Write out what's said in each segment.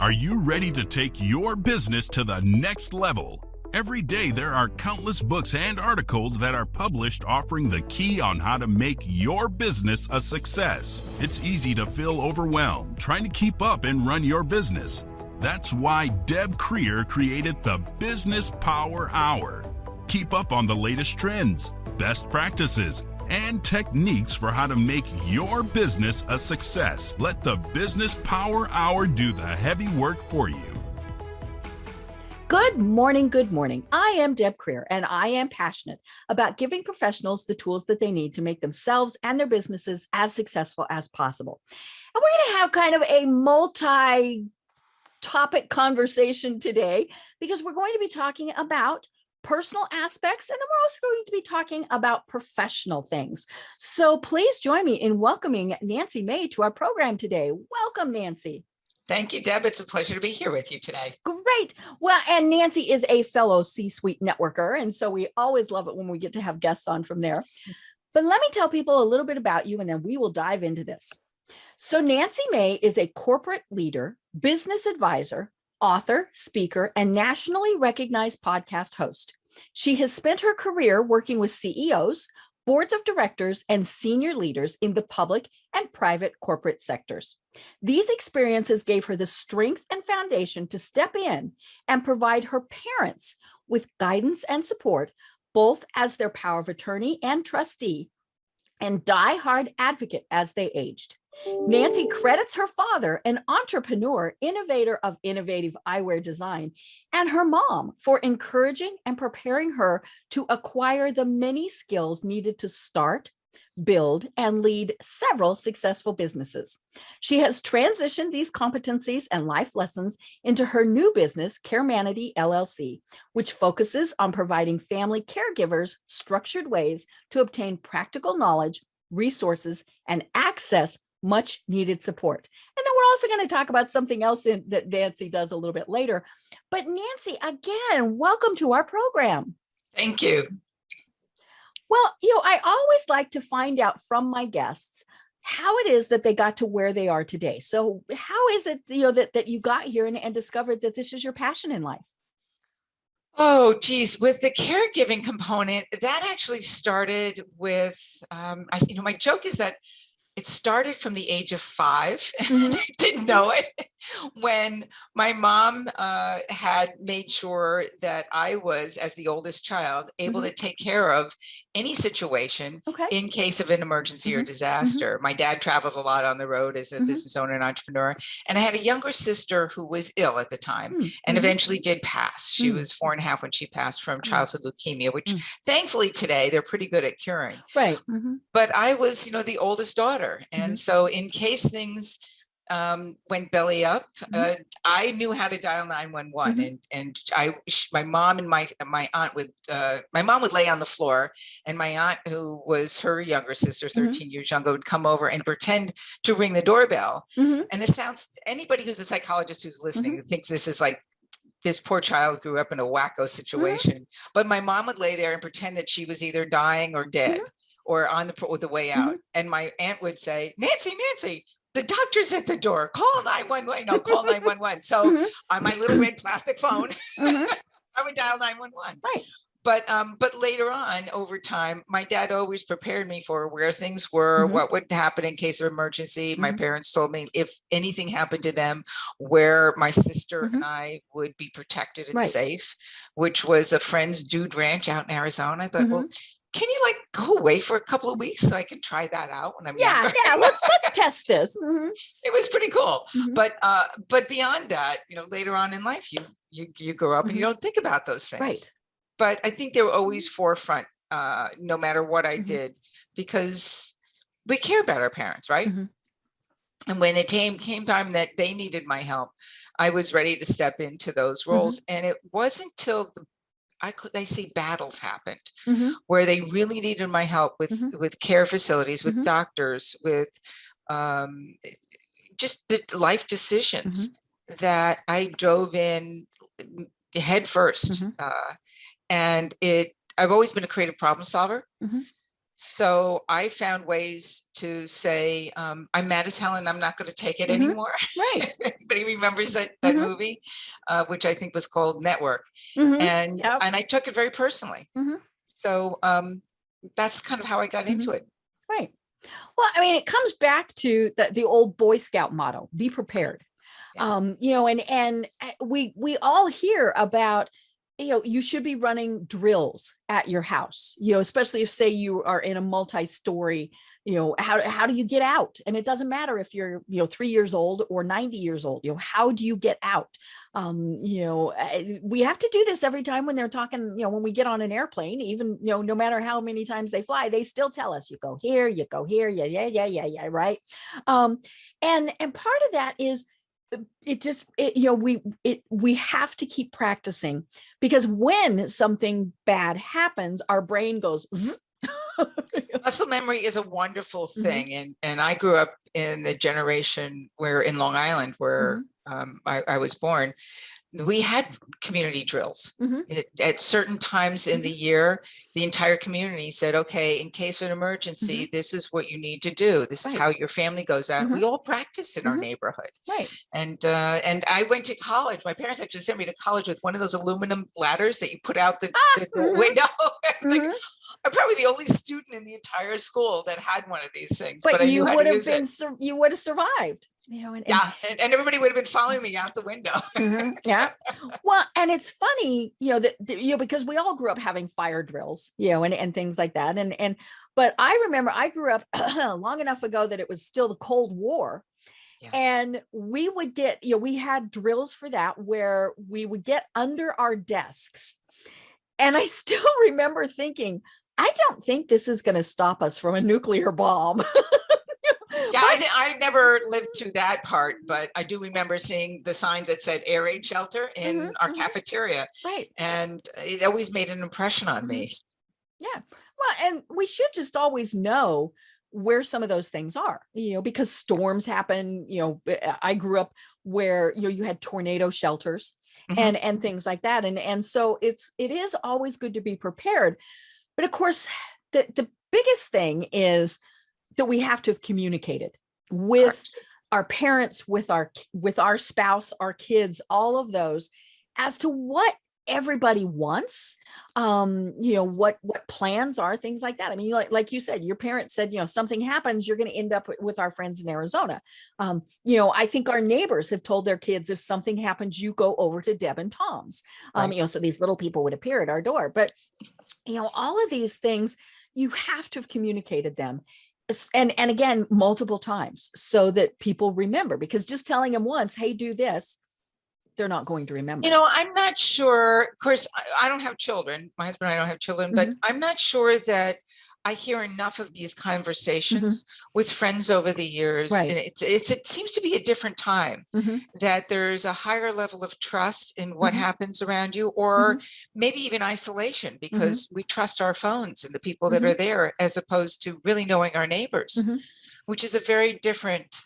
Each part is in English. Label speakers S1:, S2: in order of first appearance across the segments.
S1: Are you ready to take your business to the next level? Every day there are countless books and articles that are published offering the key on how to make your business a success. It's easy to feel overwhelmed trying to keep up and run your business. That's why Deb Creer created the Business Power Hour. Keep up on the latest trends, best practices, and techniques for how to make your business a success. Let the Business Power Hour do the heavy work for you.
S2: Good morning. Good morning. I am Deb Creer, and I am passionate about giving professionals the tools that they need to make themselves and their businesses as successful as possible. And we're going to have kind of a multi-topic conversation today because we're going to be talking about personal aspects, and then we're also going to be talking about professional things. So please join me in welcoming Nancy May to our program today. Welcome, Nancy.
S3: Thank you, Deb. It's a pleasure to be here with you today.
S2: Great. Well, and Nancy is a fellow C-suite networker, and so we always love it when we get to have guests on from there. But let me tell people a little bit about you, and then we will dive into this. So Nancy May is a corporate leader, business advisor, author, speaker, and nationally recognized podcast host. She has spent her career working with CEOs, boards of directors, and senior leaders in the public and private corporate sectors. These experiences gave her the strength and foundation to step in and provide her parents with guidance and support, both as their power of attorney and trustee, and diehard advocate as they aged. Nancy credits her father, an entrepreneur, innovator of innovative eyewear design, and her mom for encouraging and preparing her to acquire the many skills needed to start, build, and lead several successful businesses. She has transitioned these competencies and life lessons into her new business, CareManity, LLC, which focuses on providing family caregivers structured ways to obtain practical knowledge, resources, and access much needed support. And then we're also going to talk about something else that Nancy does a little bit later. But Nancy, again, welcome to our program.
S3: Thank you.
S2: Well, I always like to find out from my guests how it is that they got to where they are today. So how is it, that you got here and discovered that this is your passion in life?
S3: Oh, geez. With the caregiving component, that actually started with, my joke is that it started from the age of 5.
S2: Mm-hmm.
S3: I didn't know it when my mom had made sure that I was, as the oldest child, able
S2: Mm-hmm.
S3: to take care of any situation in case of an emergency or disaster. My dad traveled a lot on the road as a business owner and entrepreneur. And I had a younger sister who was ill at the time and eventually did pass. She was 4.5 when she passed from childhood leukemia, which thankfully today they're pretty good at curing.
S2: Right.
S3: But I was, the oldest daughter. And so in case things went belly up, I knew how to dial 911. And my mom and my aunt my mom would lay on the floor, and my aunt, who was her younger sister, 13 years younger, would come over and pretend to ring the doorbell. And it sounds, anybody who's a psychologist who's listening thinks this is like, this poor child grew up in a wacko situation. But my mom would lay there and pretend that she was either dying or dead or on the way out. And my aunt would say, Nancy, the doctor's at the door. Call 911. No, call 911. So on my little red plastic phone, I would dial 911.
S2: Right.
S3: But later on, over time, my dad always prepared me for where things were, what would happen in case of emergency. My parents told me if anything happened to them, where my sister and I would be protected and safe, which was a friend's dude ranch out in Arizona. I thought, well, can you go away for a couple of weeks so I can try that out when I'm younger?
S2: Yeah, let's test this.
S3: It was pretty cool. But beyond that, later on in life, you grow up and you don't think about those things.
S2: Right.
S3: But I think they were always forefront, no matter what I did, because we care about our parents, right? And when it came time that they needed my help, I was ready to step into those roles. And it wasn't till I say battles happened where they really needed my help with care facilities, with doctors, with just the life decisions that I dove in head first. And I've always been a creative problem solver. So I found ways to say, I'm mad as hell and I'm not going to take it
S2: Mhm.
S3: anymore.
S2: Right.
S3: Anybody remembers that
S2: Mhm.
S3: movie, which I think was called Network,
S2: Mhm.
S3: and
S2: Yep.
S3: I took it very personally.
S2: Mhm.
S3: So that's kind of how I got into
S2: Mhm.
S3: it.
S2: Right. Well, I mean, it comes back to the old Boy Scout motto: be prepared.
S3: Yeah.
S2: And we all hear about, you should be running drills at your house, especially if, say, you are in a multi-story, how do you get out? And it doesn't matter if you're, 3 years old or 90 years old, how do you get out? We have to do this every time when they're talking, when we get on an airplane, even, no matter how many times they fly, they still tell us, you go here, yeah, right. And part of that is, we have to keep practicing, because when something bad happens, our brain goes zzz.
S3: Muscle memory is a wonderful
S2: Mhm.
S3: thing, and I grew up in the generation where in Long Island, where I was born. We had community drills.
S2: Mhm.
S3: At certain times in the year, the entire community said, okay, in case of an emergency, this is what you need to do. This is
S2: Right.
S3: how your family goes out. We all practice in our
S2: Mhm.
S3: neighborhood.
S2: Right.
S3: And I went to college. My parents actually sent me to college with one of those aluminum ladders that you put out the window. Like,
S2: Mhm.
S3: I'm probably the only student in the entire school that had one of these things,
S2: But
S3: but I knew
S2: you
S3: how
S2: would
S3: to
S2: have
S3: use it.
S2: you would have survived, and
S3: Yeah, and everybody would have been following me out the window.
S2: yeah. Well, and it's funny, because we all grew up having fire drills, and things like that. But I remember I grew up long enough ago that it was still the Cold War.
S3: Yeah.
S2: And we would get, we had drills for that, where we would get under our desks. And I still remember thinking, I don't think this is going to stop us from a nuclear bomb.
S3: Yeah, I never lived through that part, but I do remember seeing the signs that said air raid shelter in our cafeteria.
S2: Right.
S3: And it always made an impression on me.
S2: Yeah. Well, and we should just always know where some of those things are, because storms happen. I grew up where, you had tornado shelters and things like that. And so it is always good to be prepared. But of course, the biggest thing is that we have to have communicated with
S3: Correct.
S2: our parents, with our spouse, our kids, all of those, as to what everybody wants, what plans are, things like that. I mean, like you said, your parents said, something happens, you're going to end up with our friends in Arizona. I think our neighbors have told their kids, if something happens, you go over to Deb and Tom's.
S3: Right.
S2: So these little people would appear at our door. But all of these things, you have to have communicated them, and again, multiple times, so that people remember, because just telling them once, hey, do this, they're not going to remember.
S3: I'm not sure. Of course, I don't have children. My husband and I don't have children, but I'm not sure that I hear enough of these conversations with friends over the years.
S2: Right.
S3: And it seems to be a different time, that there's a higher level of trust in what happens around you, or maybe even isolation, because we trust our phones and the people that are there, as opposed to really knowing our neighbors, which is a very different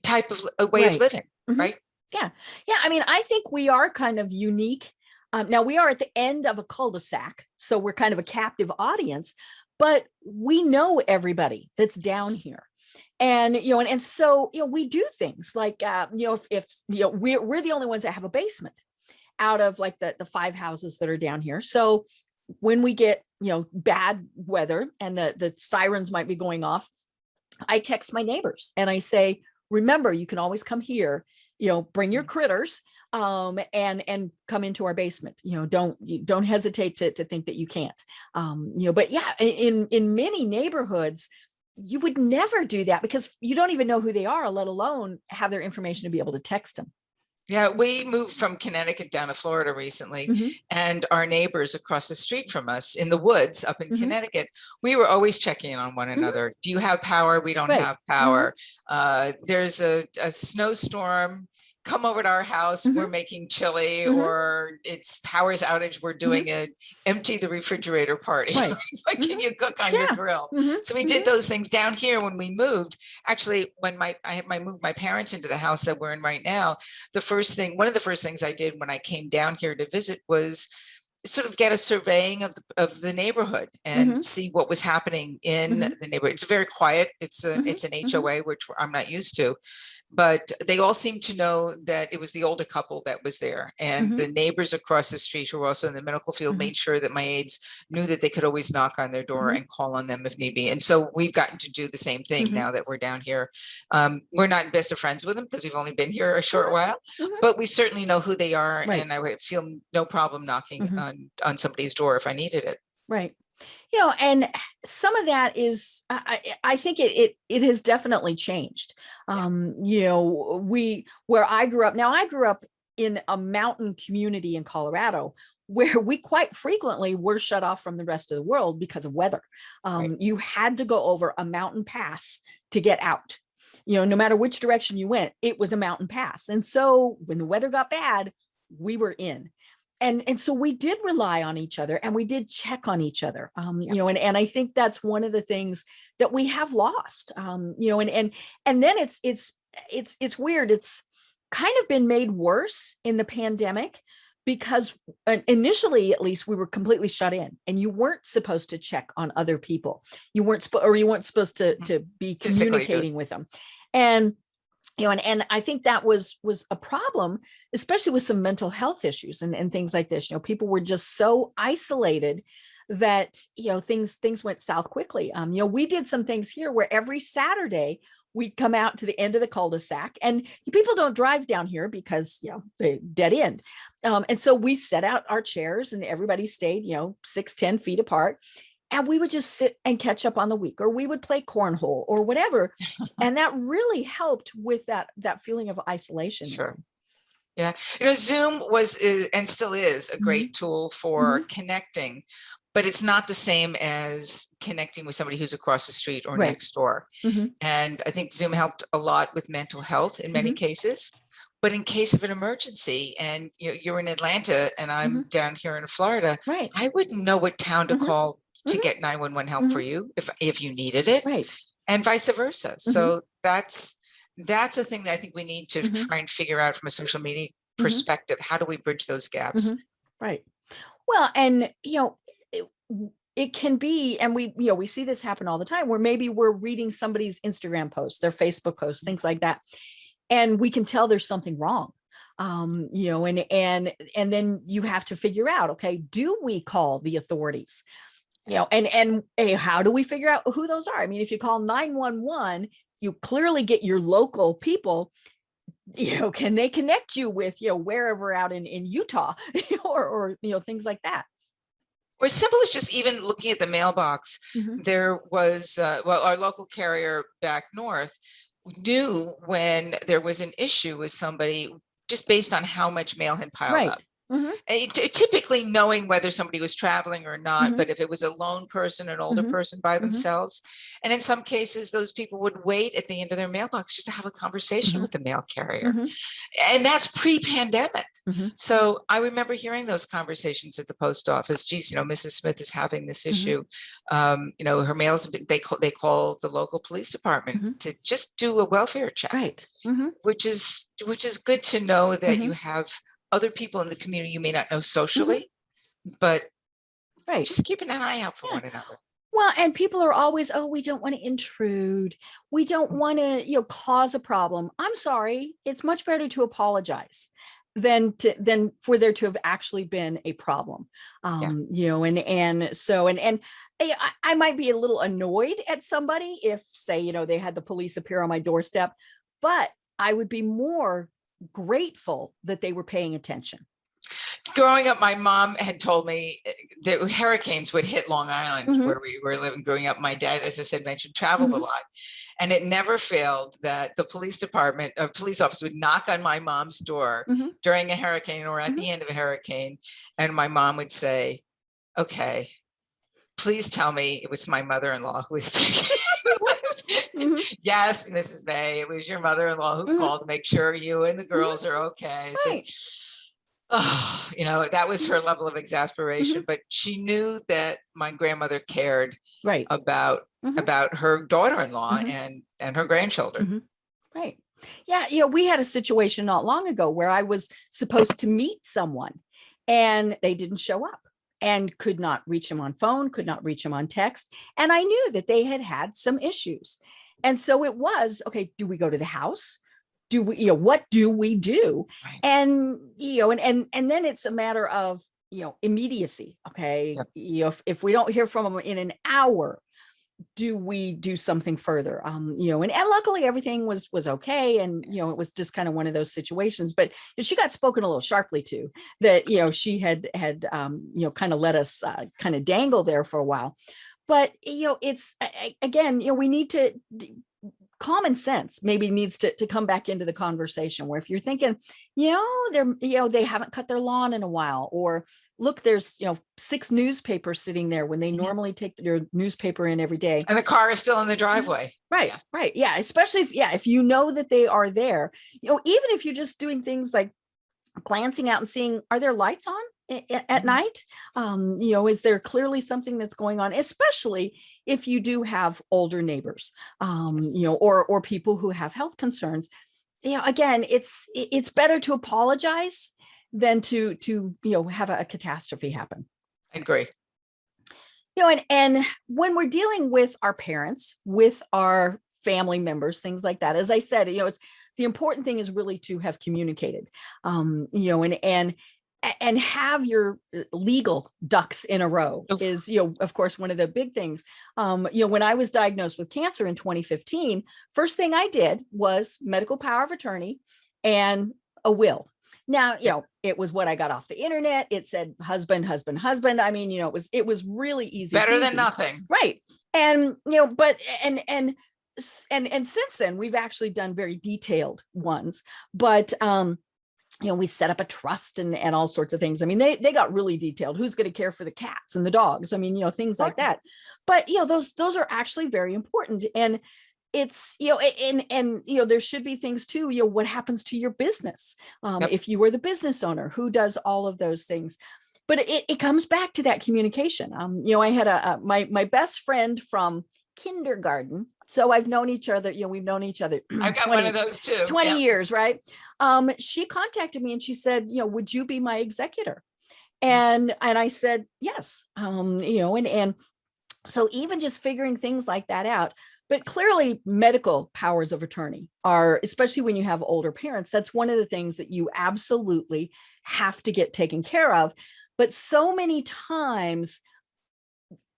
S3: type of way of
S2: Right.
S3: living, right?
S2: Yeah. Yeah. I mean, I think we are kind of unique. Now, we are at the end of a cul-de-sac, so we're kind of a captive audience, but we know everybody that's down here. And, so, we do things like, if we're the only ones that have a basement out of like the 5 houses that are down here. So when we get, bad weather and the sirens might be going off, I text my neighbors and I say, remember, you can always come here, bring your critters, and come into our basement. Don't hesitate to think that you can't. But yeah, in many neighborhoods, you would never do that, because you don't even know who they are, let alone have their information to be able to text them.
S3: Yeah, we moved from Connecticut down to Florida recently, and our neighbors across the street from us in the woods up in Connecticut, we were always checking in on one another. Do you have power? We don't
S2: Right.
S3: have power. There's a snowstorm. Come over to our house. We're making chili, or it's power's outage. We're doing a empty the refrigerator party.
S2: Right.
S3: It's like, can you cook on your grill? So we did those things down here when we moved. Actually, when I moved my parents into the house that we're in right now, one of the first things I did when I came down here to visit was sort of get a surveying of the neighborhood and see what was happening in the neighborhood. It's very quiet. It's an HOA, which I'm not used to, but they all seem to know that it was the older couple that was there, and the neighbors across the street who were also in the medical field made sure that my aides knew that they could always knock on their door and call on them if need be. And so we've gotten to do the same thing now that we're down here. We're not best of friends with them because we've only been here a short while, but we certainly know who they are, and I would feel no problem knocking on somebody's door if I needed it.
S2: Right. You know, and some of that is, I think it has definitely changed. You know, where I grew up, now I grew up in a mountain community in Colorado where we quite frequently were shut off from the rest of the world because of weather. You had to go over a mountain pass to get out. You know, no matter which direction you went, it was a mountain pass. And so when the weather got bad, we were in. And so we did rely on each other, and we did check on each other, you know, and I think that's one of the things that we have lost, you know, and then it's weird. It's kind of been made worse in the pandemic because initially, at least, we were completely shut in, and you weren't supposed to check on other people. You weren't supposed to be communicating with them. And you know, and I think that was a problem, especially with some mental health issues and things like this. You know, people were just so isolated that, you know, things went south quickly. You know, we did some things here where every Saturday we'd come out to the end of the cul-de-sac, and people don't drive down here because, you know, they dead end. And so we set out our chairs, and everybody stayed, you know, 6-10 feet apart. And we would just sit and catch up on the week, or we would play cornhole or whatever. And that really helped with that feeling of isolation.
S3: Sure. Yeah. You know, Zoom was and still is a great tool for connecting, but it's not the same as connecting with somebody who's across the street or next door. And I think Zoom helped a lot with mental health in many cases. But in case of an emergency, and you're in Atlanta and I'm down here in Florida, I wouldn't know what town to call to get 911 help for you if you needed it, and vice versa. So that's a thing that I think we need to try and figure out from a social media perspective. How do we bridge those gaps?
S2: Right. Well, and you know, it can be, and we see this happen all the time, where maybe we're reading somebody's Instagram posts, their Facebook posts, things like that, and we can tell there's something wrong. You know, and then you have to figure out, okay, do we call the authorities? You know, and how do we figure out who those are? I mean, if you call 911, you clearly get your local people. You know, can they connect you with, you know, wherever out in Utah, or you know, things like that.
S3: Or as simple as just even looking at the mailbox. There was, well, our local carrier back north knew when there was an issue with somebody just based on how much mail had piled up. Typically knowing whether somebody was traveling or not, but if it was a lone person, an older person by themselves, and in some cases, those people would wait at the end of their mailbox just to have a conversation with the mail carrier. And that's pre-pandemic. So I remember hearing those conversations at the post office. Geez, you know, Mrs. Smith is having this issue. You know, her mail's they call the local police department to just do a welfare check, which is good to know that you have other people in the community you may not know socially, but just keeping an eye out for one another.
S2: Well, and people are always, oh, we don't want to intrude. We don't want to, you know, cause a problem. I'm sorry. It's much better to apologize than for there to have actually been a problem. You know, and so I might be a little annoyed at somebody if, say, you know, they had the police appear on my doorstep, but I would be more grateful that they were paying attention.
S3: Growing up, my mom had told me that hurricanes would hit Long Island where we were living growing up. My dad, as I said, mentioned, traveled a lot. And it never failed that the police department, a police officer would knock on my mom's door during a hurricane or at the end of a hurricane. And my mom would say, okay, please tell me it was my mother-in-law who was taking Yes, Mrs. May, it was your mother-in-law who called to make sure you and the girls are okay. So, oh, you know, that was her level of exasperation, but she knew that my grandmother cared about her daughter-in-law and her grandchildren.
S2: Right. Yeah. You know, we had a situation not long ago where I was supposed to meet someone and they didn't show up. and could not reach him on phone, could not reach him on text. And I knew that they had had some issues. And so it was, okay, do we go to the house? Do we, what do we do?
S3: Right.
S2: And, and then it's a matter of, immediacy. Okay.
S3: Yep.
S2: If we don't hear from them in an hour, do we do something further? And luckily everything was okay. And, it was just kind of one of those situations, but she got spoken a little sharply to that, she had, kind of let us kind of dangle there for a while. But, it's, again, we need to, common sense maybe needs to come back into the conversation, where if you're thinking, they haven't cut their lawn in a while, or look, there's, 6 newspapers sitting there when they normally take their newspaper in every day.
S3: And the car is still in the driveway.
S2: Right. Yeah. Right. Yeah. Especially if you know that they are there, even if you're just doing things like glancing out and seeing, are there lights on at night? Is there clearly something that's going on, especially if you do have older neighbors, or people who have health concerns. Again, it's better to apologize than to have a catastrophe happen.
S3: I agree.
S2: And when we're dealing with our parents, with our family members, things like that, as I said, it's the important thing is really to have communicated, and have your legal ducks in a row is, of course, one of the big things. When I was diagnosed with cancer in 2015, first thing I did was medical power of attorney and a will. Now, it was what I got off the internet. It said husband, husband, husband. I mean, it was really easy.
S3: Better than nothing.
S2: Right. And, but, and since then we've actually done very detailed ones, but, we set up a trust and all sorts of things. I mean, they got really detailed. Who's going to care for the cats and the dogs? I mean, things like that. But, those are actually very important. And it's, there should be things too, what happens to your business? If you were the business owner, who does all of those things? But it comes back to that communication. I had my best friend from kindergarten. So I've known each other, we've known each other.
S3: I've got one of those too.
S2: 20 years, right? She contacted me and she said, would you be my executor? And I said, yes. And so even just figuring things like that out, but clearly medical powers of attorney are, especially when you have older parents, that's one of the things that you absolutely have to get taken care of. But so many times,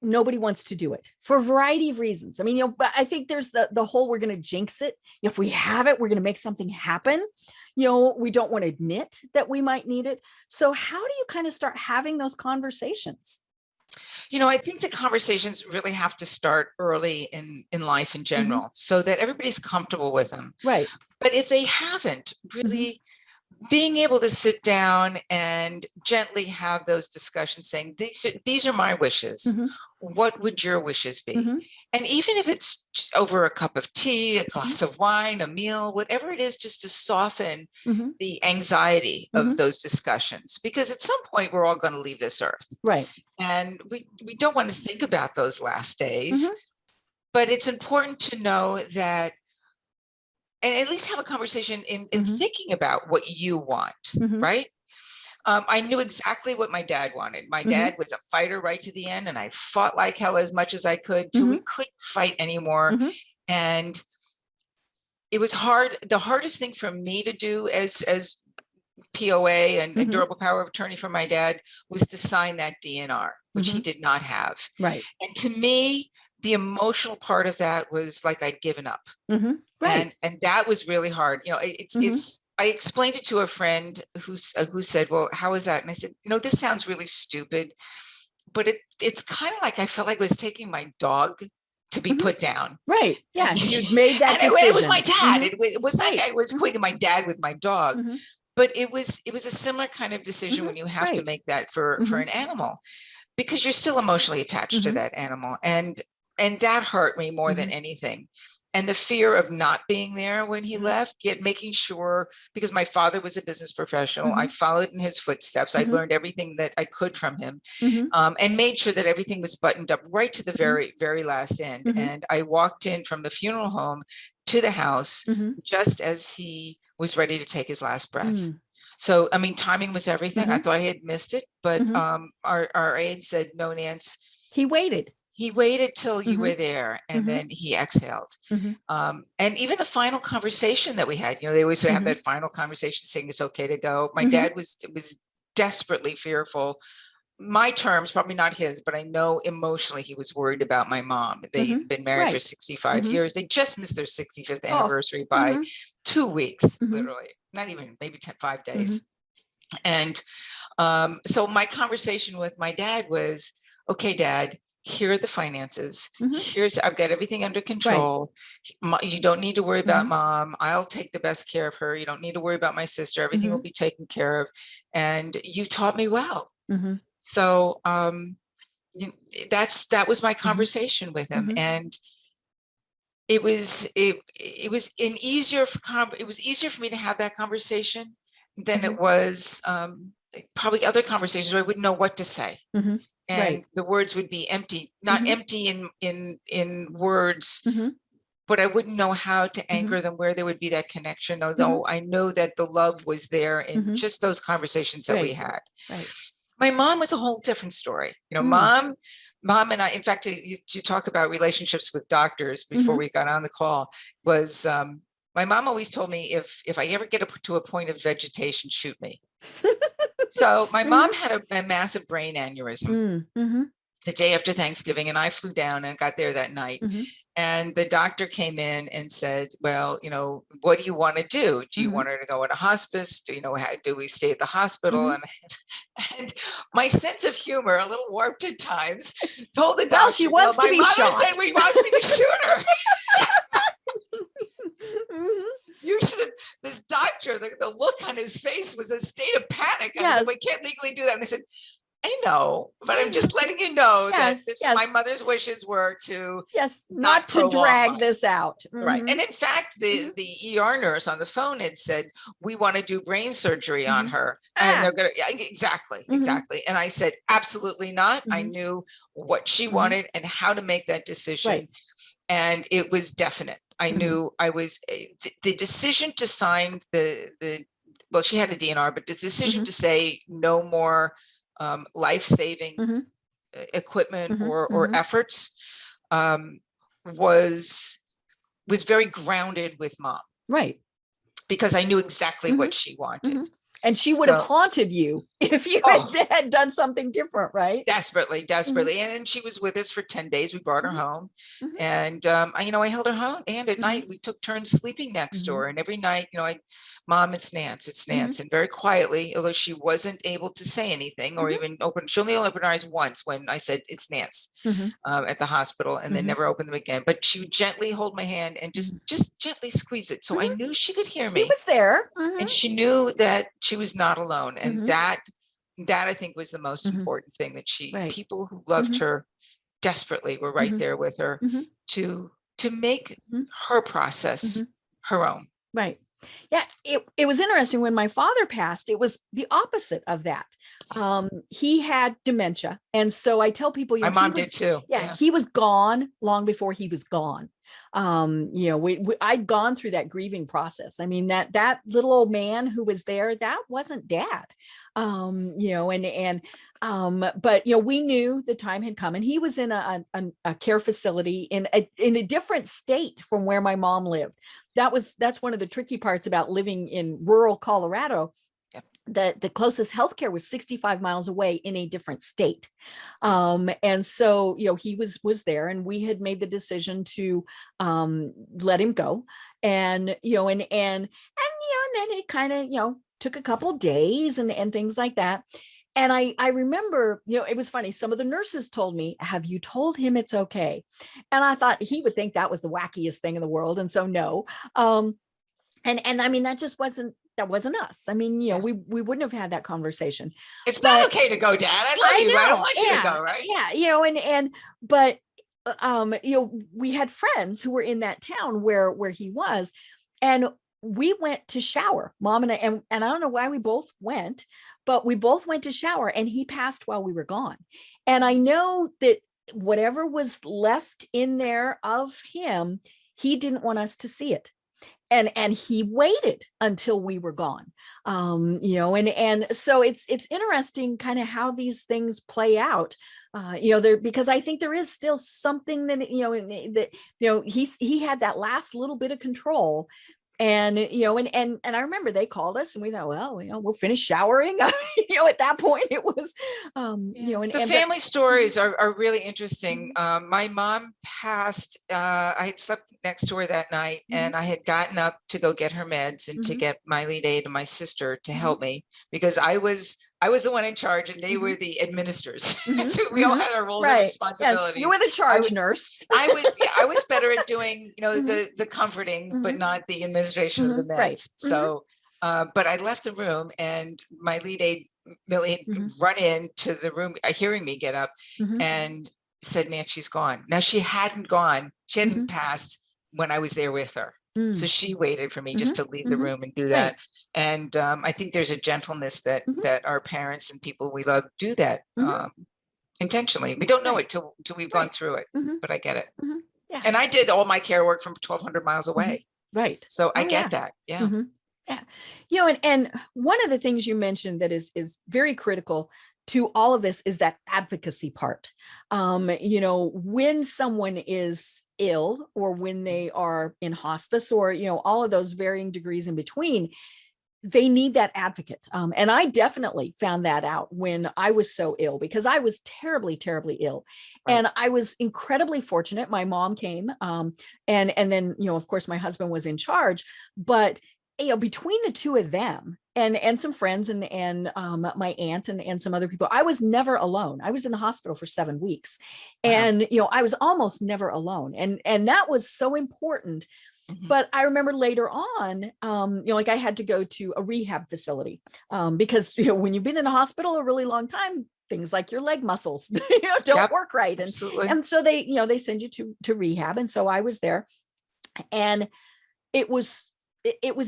S2: nobody wants to do it for a variety of reasons. I mean, but I think there's the whole, we're going to jinx it. If we have it, we're going to make something happen. We don't want to admit that we might need it. So how do you kind of start having those conversations?
S3: I think the conversations really have to start early in life in general, so that everybody's comfortable with them.
S2: Right.
S3: But if they haven't really, being able to sit down and gently have those discussions, saying, these are my wishes. What would your wishes be? And even if it's over a cup of tea, a glass of wine, a meal, whatever it is, just to soften the anxiety of those discussions, because at some point we're all going to leave this earth.
S2: Right.
S3: And we don't want to think about those last days, but it's important to know that, and at least have a conversation in thinking about what you want, right? I knew exactly what my dad wanted. My dad was a fighter right to the end, and I fought like hell as much as I could till we couldn't fight anymore. And it was hard. The hardest thing for me to do as POA and durable power of attorney for my dad was to sign that DNR, which he did not have.
S2: Right.
S3: And to me, the emotional part of that was like I'd given up.
S2: Right.
S3: And that was really hard. It's I explained it to a friend who said, well, how is that? And I said, this sounds really stupid, but it's kind of like I felt like I was taking my dog to be put down.
S2: Right. Yeah. You'd made that decision.
S3: It was my dad. It was like I was equating my dad with my dog. But it was a similar kind of decision when you have to make that for an animal, because you're still emotionally attached to that animal. And that hurt me more than anything. And the fear of not being there when he left, yet making sure, because my father was a business professional, I followed in his footsteps. I learned everything that I could from him, and made sure that everything was buttoned up right to the very, very last end. And I walked in from the funeral home to the house just as he was ready to take his last breath. So, I mean, timing was everything. I
S2: Mhm.
S3: thought I had missed it, but
S2: Mhm.
S3: our aide said, no, Nance,
S2: He waited.
S3: he waited till you
S2: Mhm.
S3: were there, and
S2: Mhm.
S3: then he exhaled.
S2: Mhm.
S3: And even the final conversation that we had, they always have
S2: Mhm.
S3: that final conversation saying it's okay to go. My
S2: Mhm.
S3: dad was desperately fearful. My terms, probably not his, but I know emotionally he was worried about my mom. They'd
S2: Mhm.
S3: been married for
S2: Right.
S3: 65
S2: Mhm.
S3: years. They just missed their 65th
S2: Oh.
S3: anniversary by
S2: Mhm.
S3: 2 weeks,
S2: Mhm.
S3: literally, not even, maybe 5
S2: Mhm.
S3: days. And so my conversation with my dad was, okay, Dad, here are the finances.
S2: Mhm.
S3: I've got everything under
S2: Right.
S3: control. You don't need to worry about
S2: Mhm.
S3: Mom. I'll take the best care of her. You don't need to worry about my sister. Everything will
S2: Mhm.
S3: be taken care of. And you taught me well.
S2: Mhm.
S3: So that was my
S2: Mhm.
S3: conversation with him.
S2: Mhm.
S3: And it was it was easier for me to have that conversation than
S2: Mhm.
S3: it was probably other conversations where I wouldn't know what to say,
S2: Mhm.
S3: and
S2: Right.
S3: the words would be empty, not
S2: Mhm.
S3: empty in words,
S2: Mhm.
S3: but I wouldn't know how to
S2: Mhm.
S3: anchor them where there would be that connection,
S2: Mhm.
S3: although I know that the love was there in
S2: Mhm.
S3: just those conversations that we
S2: Right.
S3: had.
S2: Right.
S3: My mom was a whole different story.
S2: Mm.
S3: Mom and I, in fact, you talk about relationships with doctors before
S2: Mhm.
S3: we got on the call, was my mom always told me, if I ever get to a point of vegetation, shoot me. So my mom
S2: Mhm.
S3: had a massive brain aneurysm
S2: Mm. Mhm.
S3: the day after Thanksgiving, and I flew down and got there that night.
S2: Mhm.
S3: And the doctor came in and said, well, what do you want to do? Do you
S2: Mhm.
S3: want her to go into hospice? Do we stay at the hospital?
S2: Mhm.
S3: And my sense of humor, a little warped at times, told the
S2: Well, she
S3: doctor,
S2: wants to
S3: my
S2: be
S3: mother said
S2: shot.
S3: we wants me to shoot her.
S2: Mhm.
S3: You should have, this doctor, the look on his face was a state of panic. And I said,
S2: Yes.
S3: we can't legally do that. And I said, I know, but
S2: I
S3: I'm just
S2: know.
S3: letting you know that
S2: Yes.
S3: my
S2: Yes.
S3: mother's wishes were to
S2: Yes.
S3: not
S2: Not to
S3: prolong
S2: drag
S3: mine.
S2: this out.
S3: Right.
S2: Mhm.
S3: And in fact,
S2: Mhm.
S3: the ER nurse on the phone had said, we want to do brain surgery on
S2: Mhm.
S3: her. And
S2: Ah.
S3: they're going to, yeah, exactly,
S2: Mhm.
S3: exactly. And I said, absolutely not. I
S2: Mhm.
S3: knew what she
S2: Mhm.
S3: wanted and how to make that decision.
S2: Right.
S3: And it was definite. I
S2: Mhm.
S3: knew I was, the decision to sign well, she had a DNR, but the decision
S2: Mhm.
S3: to say no more life-saving
S2: Mhm.
S3: equipment
S2: Mhm.
S3: or
S2: Mhm.
S3: efforts um, was very grounded with Mom,
S2: Right.
S3: because I knew exactly
S2: Mhm.
S3: what she wanted.
S2: Mhm. And she would have
S3: So,
S2: haunted you if you
S3: oh,
S2: had done something different, right?
S3: desperately,
S2: Mhm.
S3: desperately. And she was with us for 10 days. We brought her
S2: Mhm.
S3: home.
S2: Mhm.
S3: And, I held her home. And at
S2: Mhm.
S3: night, we took turns sleeping next
S2: Mhm.
S3: door. And every night, Mom, it's Nance, it's
S2: Mhm.
S3: Nance. And very quietly, although she wasn't able to say anything or
S2: Mhm.
S3: even she only opened her eyes once when I said, it's Nance,
S2: Mhm.
S3: at the hospital, and then
S2: Mhm.
S3: never opened them again. But she would gently hold my hand and
S2: Mhm.
S3: just gently squeeze it. So I
S2: Mhm.
S3: knew she could hear
S2: She
S3: me.
S2: was there.
S3: And
S2: Mhm.
S3: she knew that she was not alone. And
S2: Mhm.
S3: that I think was the most
S2: Mhm.
S3: important thing, that
S2: Right.
S3: people who loved
S2: Mhm.
S3: her desperately were right
S2: Mhm.
S3: there with her
S2: Mhm.
S3: to make
S2: Mhm.
S3: her process
S2: Mhm.
S3: her own.
S2: Right. Yeah, it was interesting when my father passed, it was the opposite of that. He had dementia. And so I tell people,
S3: My mom did too.
S2: yeah,
S3: Yeah.
S2: he was gone long before he was gone. I'd gone through that grieving process. I mean, that little old man who was there, that wasn't dad. But we knew the time had come, and he was in a care facility in a different state from where my mom lived. That's one of the tricky parts about living in rural Colorado.
S3: Yep.
S2: That the closest healthcare was 65 miles away in a different state.
S3: Yep.
S2: And so, he was there, and we had made the decision to let him go. And, and then it kind of, took a couple days and things like that. And I remember, it was funny. Some of the nurses told me, have you told him it's okay? And I thought he would think that was the wackiest thing in the world. And so, no. And I mean, that wasn't us. I mean,
S3: Yeah.
S2: we wouldn't have had that conversation.
S3: It's not
S2: But
S3: okay to go, Dad. I love
S2: I
S3: you. I don't
S2: know,
S3: want you to
S2: yeah,
S3: go, right?
S2: yeah, but we had friends who were in that town where he was, and we went to shower, Mom and I, and I don't know why we both went, but we both went to shower, and he passed while we were gone. And I know that whatever was left in there of him, he didn't want us to see it. And he waited until we were gone. And so it's interesting kind of how these things play out. There, because I think there is still something that he had that last little bit of control. And I remember they called us and we thought, well, we'll finish showering. At that point it was
S3: the family stories are really interesting. My mom passed. I had slept next to her that night, and I had gotten up to go get her meds and to get my lead aide and my sister to help me, because I was the one in charge and they were the administrators. So we all had our roles and responsibilities.
S2: Yes, you were the charge nurse.
S3: I was better at doing the comforting, but not the administration of the meds. So but I left the room, and my lead aide Millie had run into the room, hearing me get up, and said, "Nancy's gone." Now she hadn't gone. She hadn't passed when I was there with her. So she waited for me just to leave the room and do that. And I think there's a gentleness that our parents and people we love do that intentionally. We don't know it till we've gone through it, but I get it.
S2: Yeah.
S3: And I did all my care work from 1,200 miles away.
S2: Right.
S3: So I get that. Yeah.
S2: Yeah. And one of the things you mentioned that is very critical to all of this is that advocacy part. When someone is ill, or when they are in hospice, or, all of those varying degrees in between, they need that advocate. And I definitely found that out when I was so ill, because I was terribly, terribly ill. Right. And I was incredibly fortunate. My mom came, and then, of course, my husband was in charge, but between the two of them and some friends and my aunt and some other people, I was never alone. I was in the hospital for 7 weeks, and, I was almost never alone. And that was so important. But I remember later on, like I had to go to a rehab facility, because, when you've been in a hospital a really long time, things like your leg muscles, don't work right. And so they send you to rehab. And so I was there, and it was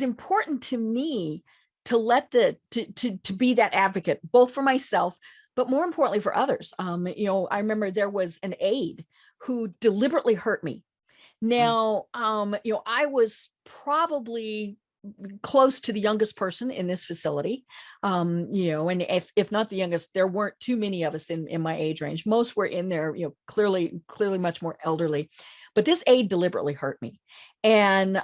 S2: important to me to let to be that advocate, both for myself, but more importantly for others. I remember there was an aide who deliberately hurt me. Now, I was probably close to the youngest person in this facility. And if not the youngest, there weren't too many of us in my age range. Most were in there, clearly much more elderly. But this aide deliberately hurt me. And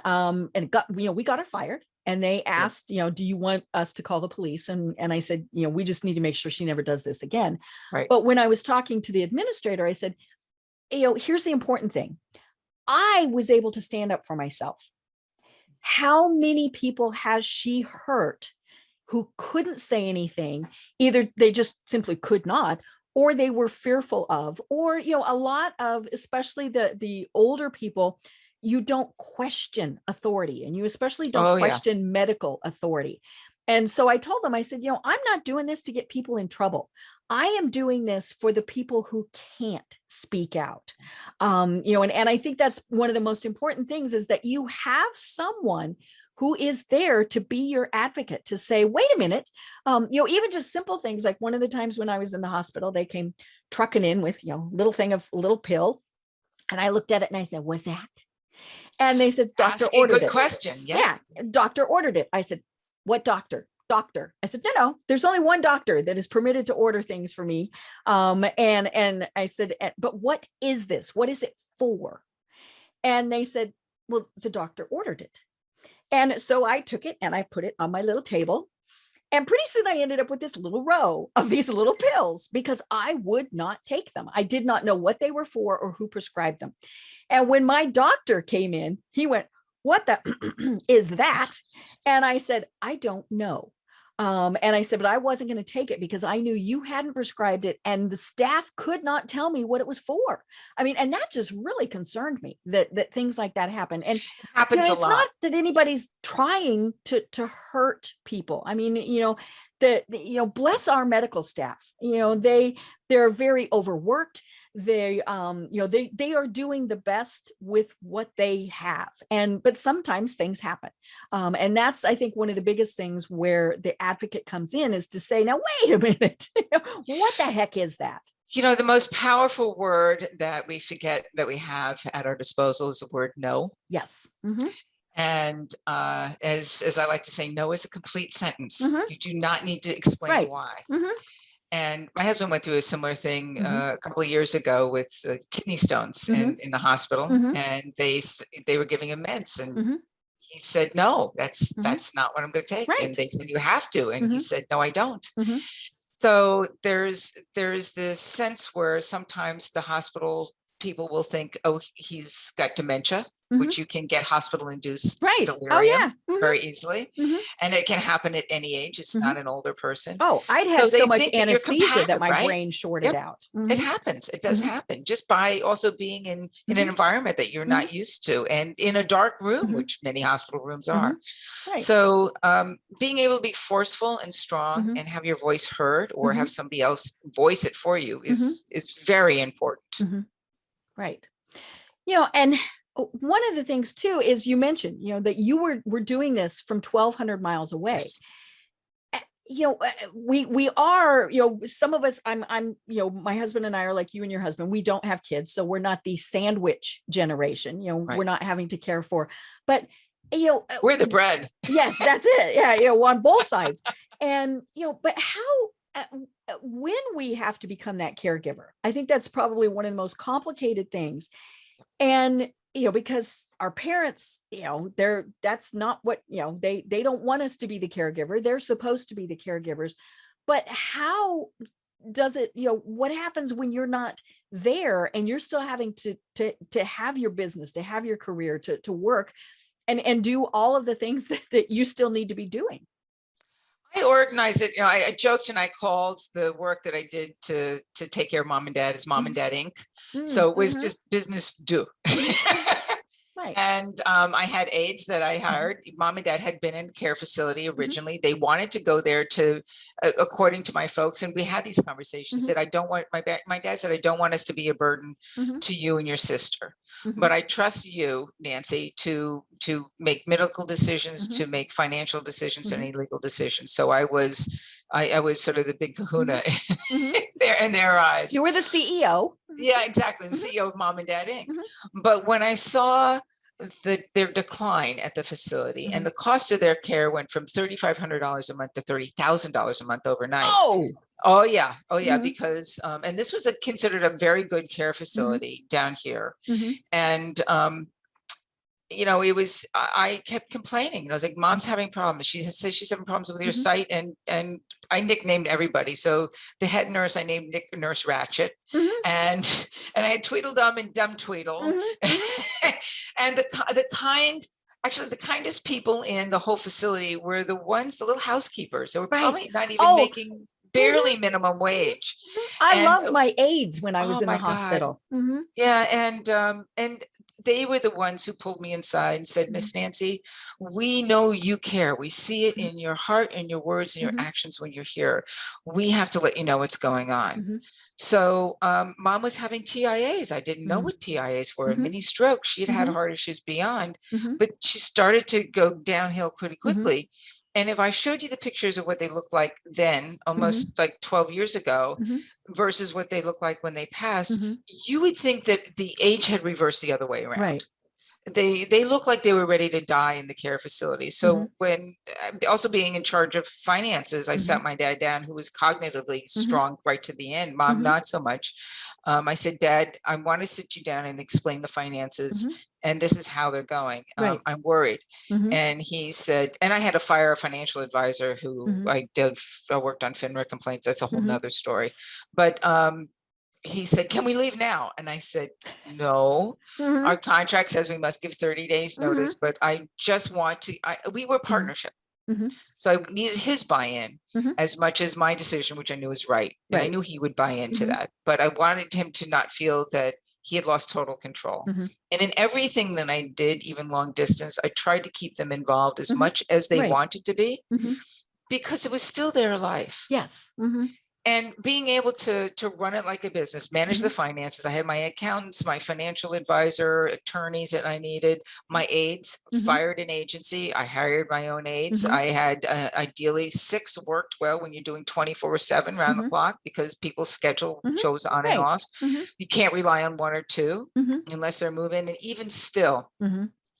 S2: we got her fired. And they asked, do you want us to call the police? And I said, we just need to make sure she never does this again. Right. But when I was talking to the administrator, I said, here's the important thing. I was able to stand up for myself. How many people has she hurt who couldn't say anything? Either they just simply could not, or they were fearful of, or, a lot of, especially the older people, you don't question authority, and you especially don't question medical authority. And so I told them, I said, I'm not doing this to get people in trouble. I am doing this for the people who can't speak out. And I think that's one of the most important things, is that you have someone who is there to be your advocate, to say, wait a minute, even just simple things. Like one of the times when I was in the hospital, they came trucking in with, little pill. And I looked at it and I said, what's that? And they said, doctor ordered it.
S3: Good question. Yeah.
S2: Doctor ordered it. I said, what doctor? I said, no, there's only one doctor that is permitted to order things for me. And I said, but what is this? What is it for? And they said, well, the doctor ordered it. And so I took it and I put it on my little table. And pretty soon I ended up with this little row of these little pills, because I would not take them. I did not know what they were for or who prescribed them. And when my doctor came in, he went, what the is that? And I said, I don't know. And I said, but I wasn't going to take it because I knew you hadn't prescribed it, and the staff could not tell me what it was for. I mean, and that just really concerned me, that things like that happen. And
S3: it happens a lot.
S2: It's not that anybody's trying to hurt people. I mean, bless our medical staff. They're very overworked. They are doing the best with what they have. But sometimes things happen. And that's, I think, one of the biggest things where the advocate comes in, is to say, now, wait a minute, what the heck is that?
S3: The most powerful word that we forget that we have at our disposal is the word no.
S2: Yes.
S3: And as I like to say, no is a complete sentence.
S2: Mhm.
S3: You do not need to explain
S2: Right.
S3: why.
S2: Mhm.
S3: And my husband went through a similar thing
S2: Mhm.
S3: a couple of years ago with kidney stones
S2: Mhm.
S3: in the hospital,
S2: Mhm.
S3: and they were giving him meds, and
S2: Mhm.
S3: he said, "No,
S2: Mhm.
S3: that's not what I'm going to take." And
S2: Right.
S3: they said, "You have to," and he
S2: Mhm.
S3: said, "No, I don't."
S2: Mhm.
S3: So there's this sense where sometimes the hospital people will think, oh, he's got dementia,
S2: Mhm.
S3: which you can get hospital-induced
S2: Right. Oh,
S3: delirium
S2: yeah. Mhm.
S3: very easily,
S2: Mhm.
S3: and it can happen at any age. It's
S2: Mhm.
S3: not an older person.
S2: Oh, I'd
S3: So
S2: had so
S3: they
S2: much
S3: think that you're
S2: anesthesia that
S3: compatible,
S2: my
S3: right?
S2: brain shorted
S3: Yep.
S2: out.
S3: It
S2: Mhm.
S3: happens. It does
S2: Mhm.
S3: happen just by also being in an
S2: Mhm.
S3: environment that you're
S2: Mhm.
S3: not used to and in a dark room,
S2: Mhm.
S3: which many hospital rooms are.
S2: Mhm. Right.
S3: So being able to be forceful and strong
S2: Mhm.
S3: and have your voice heard or have
S2: Mhm.
S3: somebody else voice it for you
S2: Mhm.
S3: is very important.
S2: Mhm. Right. And one of the things too is you mentioned, that you were doing this from 1,200 miles away.
S3: Yes.
S2: We are, some of us, my husband and I are like you and your husband. We don't have kids, so we're not the sandwich generation. We're
S3: Right.
S2: not having to care for, but you know,
S3: We're the bread.
S2: yes, that's it. Yeah, on both sides. And but how when we have to become that caregiver, I think that's probably one of the most complicated things. And because our parents, that's not what, they don't want us to be the caregiver. They're supposed to be the caregivers. But how does it, what happens when you're not there and you're still having to have your business, to have your career, to work and do all of the things that you still need to be doing?
S3: I organized it. I joked and I called the work that I did to take care of mom and dad as Mom and Dad Inc. So it was
S2: Mm-hmm.
S3: just business do.
S2: Right.
S3: And I had aides that I hired. Mom and dad had been in a care facility originally. They wanted to go there according to my folks. And we had these conversations that I don't want, my dad said, I don't want us to be a burden to you and your sister. But I trust you, Nancy, to make medical decisions, to make financial decisions, and any legal decisions. So I was sort of the big kahuna in their eyes.
S2: You were the CEO.
S3: Yeah, exactly. The CEO of Mom and Dad Inc. But when I saw their decline at the facility and the cost of their care went from $3,500 a month to $30,000 a month overnight.
S2: Oh.
S3: Oh yeah, because and this was considered a very good care facility down here, and it was, I kept complaining. I was like, Mom's having problems. She says she's having problems with your site, and I nicknamed everybody. So the head nurse I named Nurse Ratchet, and I had Tweedledum and Dumb Tweedle, and the kindest people in the whole facility were the little housekeepers. They were probably not even making barely minimum wage.
S2: I
S3: And
S2: loved my aides when I was
S3: oh
S2: in the
S3: my God.
S2: hospital.
S3: Yeah, and they were the ones who pulled me inside and said, Miss Nancy, we know you care. We see it in your heart and your words and your actions when you're here. We have to let you know what's going on. So Mom was having TIAs. I didn't know what TIAs were, and mini stroke. She had had heart issues beyond, but she started to go downhill pretty quickly. And if I showed you the pictures of what they looked like then, almost like 12 years ago, versus what they look like when they passed, you would think that the age had reversed the other way around.
S2: Right.
S3: They look like they were ready to die in the care facility. So when also being in charge of finances, I sat my dad down, who was cognitively strong right to the end. Mom, not so much. I said, Dad, I want to sit you down and explain the finances, and this is how they're going.
S2: Right.
S3: I'm worried. And he said, and I had to fire a financial advisor who I worked on FINRA complaints. That's a whole nother story. But he said, can we leave now? And I said, no, our contract says we must give 30 days notice, but I just want to, we were partnership. So I needed his buy-in as much as my decision, which I knew was right. And I knew he would buy into that, but I wanted him to not feel that he had lost total control. And in everything that I did, even long distance, I tried to keep them involved as much as they wanted to be, because it was still their life.
S2: Yes.
S3: And being able to run it like a business, manage the finances. I had my accountants, my financial advisor, attorneys that I needed, my aides, fired an agency. I hired my own aides. I had ideally 6 worked well when you're doing 24/7 round the clock, because people's schedule goes on and off. You can't rely on 1 or 2 unless they're moving. And even still,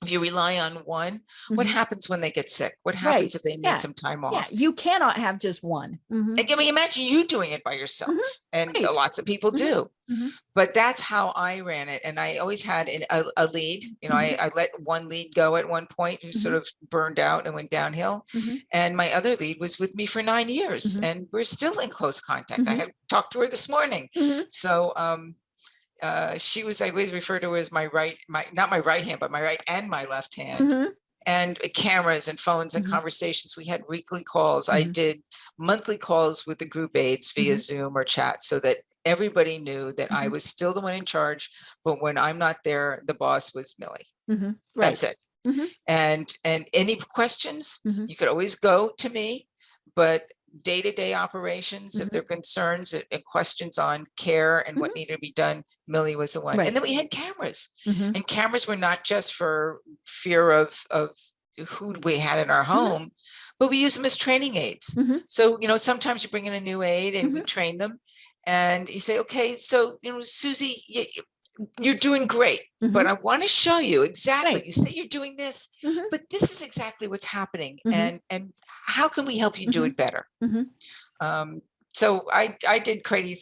S3: if you rely on one, what
S2: Mhm.
S3: happens when they get sick? What
S2: Right.
S3: happens if they need
S2: Yeah.
S3: some time
S2: Yeah.
S3: off?
S2: You cannot have just one.
S3: And can we imagine you doing it by yourself?
S2: Mhm.
S3: And
S2: Right.
S3: lots of people
S2: Mhm.
S3: do.
S2: Mhm.
S3: But that's how I ran it. And I always had a lead.
S2: Mhm.
S3: I let one lead go at one point who sort
S2: Mhm.
S3: of burned out and went downhill.
S2: Mhm.
S3: And my other lead was with me for 9 years,
S2: Mhm.
S3: and we're still in close contact. I
S2: Mhm.
S3: had talked to her this morning.
S2: Mhm.
S3: So she was, I always refer to her as my right, not my right hand, but my right and my left hand.
S2: Mhm.
S3: And cameras and phones and
S2: Mhm.
S3: conversations. We had weekly calls. I
S2: Mhm.
S3: did monthly calls with the group aides via
S2: Mhm.
S3: Zoom or chat, so that everybody knew that I
S2: Mhm.
S3: was still the one in charge. But when I'm not there, the boss was Millie.
S2: Mhm. Right.
S3: That's it.
S2: Mhm.
S3: And any questions,
S2: Mhm.
S3: you could always go to me. But day-to-day operations, if
S2: Mhm.
S3: there are concerns and questions on care and what
S2: Mhm.
S3: needed to be done, Millie was the one. And
S2: Right.
S3: then we had cameras,
S2: Mhm.
S3: and cameras were not just for fear of who we had in our
S2: Mhm.
S3: home, but we use them as training aids.
S2: Mhm.
S3: So, sometimes you bring in a new aide and we
S2: Mhm.
S3: train them, and you say, okay, so, Susie, you're doing great, but
S2: Mhm.
S3: I want to show you exactly.
S2: Right.
S3: You say you're doing this,
S2: Mhm.
S3: but this is exactly what's happening,
S2: Mhm.
S3: and how can we help you do
S2: Mhm.
S3: it better?
S2: Mhm.
S3: Um, so I did crazy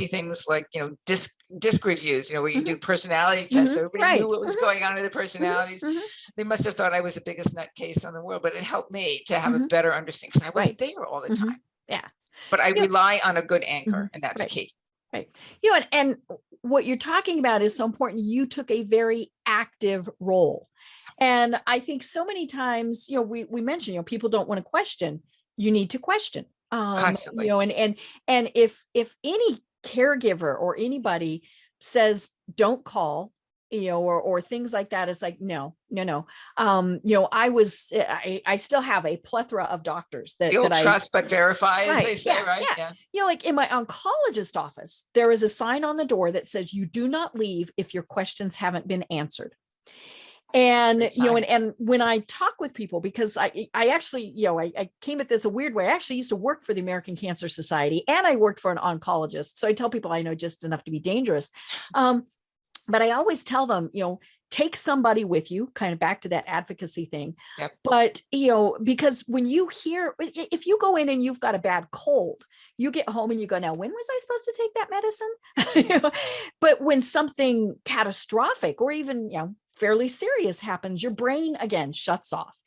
S3: things like disc reviews, where you
S2: Mhm.
S3: do personality tests.
S2: Mhm.
S3: So everybody knew
S2: Right.
S3: what was
S2: Mhm.
S3: going on in the
S2: Mhm.
S3: personalities.
S2: Mhm.
S3: They must have thought I was the biggest nutcase in the world, but it helped me to have a
S2: Mhm.
S3: better understanding because I wasn't
S2: Right.
S3: there all the
S2: Mhm.
S3: time.
S2: Yeah.
S3: But I
S2: Yeah.
S3: rely on a good anchor,
S2: Mhm.
S3: and that's
S2: Right.
S3: key.
S2: Right. And what you're talking about is so important. You took a very active role. And I think so many times, we mentioned, people don't want to question. You need to question.
S3: Constantly.
S2: And if any caregiver or anybody says don't call, or things like that, it's like, no, no, no. I still have a plethora of doctors
S3: The
S2: that
S3: old
S2: I
S3: trust but verify, as
S2: Right.
S3: they say,
S2: Yeah.
S3: right?
S2: Yeah.
S3: Yeah.
S2: Like in my oncologist office, there is a sign on the door that says you do not leave if your questions haven't been answered. And,
S3: Good sign.
S2: and when I talk with people, because I actually, I came at this a weird way. I actually used to work for the American Cancer Society, and I worked for an oncologist. So I tell people I know just enough to be dangerous. But I always tell them, take somebody with you, kind of back to that advocacy thing.
S3: Yep.
S2: But, because when you hear, if you go in and you've got a bad cold, you get home and you go, now, when was I supposed to take that medicine? But when something catastrophic or even, fairly serious happens, your brain again shuts off.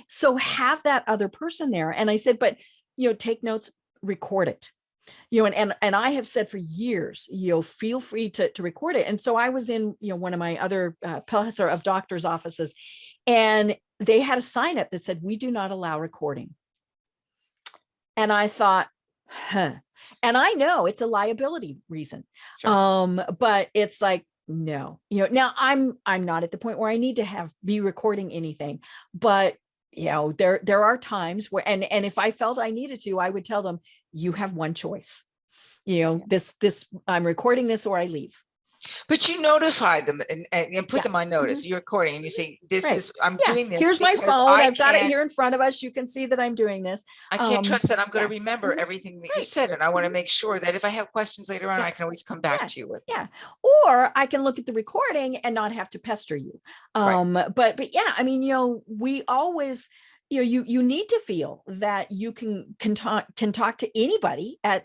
S2: So have that other person there. And I said, but, take notes, record it. And I have said for years, feel free to record it. And so I was in, one of my other plethora of doctors' offices, and they had a sign up that said, we do not allow recording. And I thought, huh. And I know it's a liability reason.
S3: Sure.
S2: But it's like, no, now I'm not at the point where I need to be recording anything, but there are times where, and if I felt I needed to, I would tell them, you have one choice. This I'm recording this or I leave.
S3: But you notify them and put them
S2: Yes.
S3: on notice.
S2: Mhm.
S3: You're recording and you say,
S2: Right.
S3: I'm
S2: Yeah.
S3: doing this
S2: Here's my
S3: because
S2: phone. I've got it here in front of us. You can see that I'm doing this.
S3: I can't trust that I'm going
S2: Yeah.
S3: to remember
S2: Mhm.
S3: everything that you
S2: Right.
S3: said. And I want to
S2: Mhm.
S3: make sure that if I have questions later on,
S2: Yeah.
S3: I can always come back
S2: Yeah.
S3: to you with them.
S2: Yeah. Or I can look at the recording and not have to pester you.
S3: Right.
S2: But yeah, I mean, we always, you need to feel that you can talk to anybody at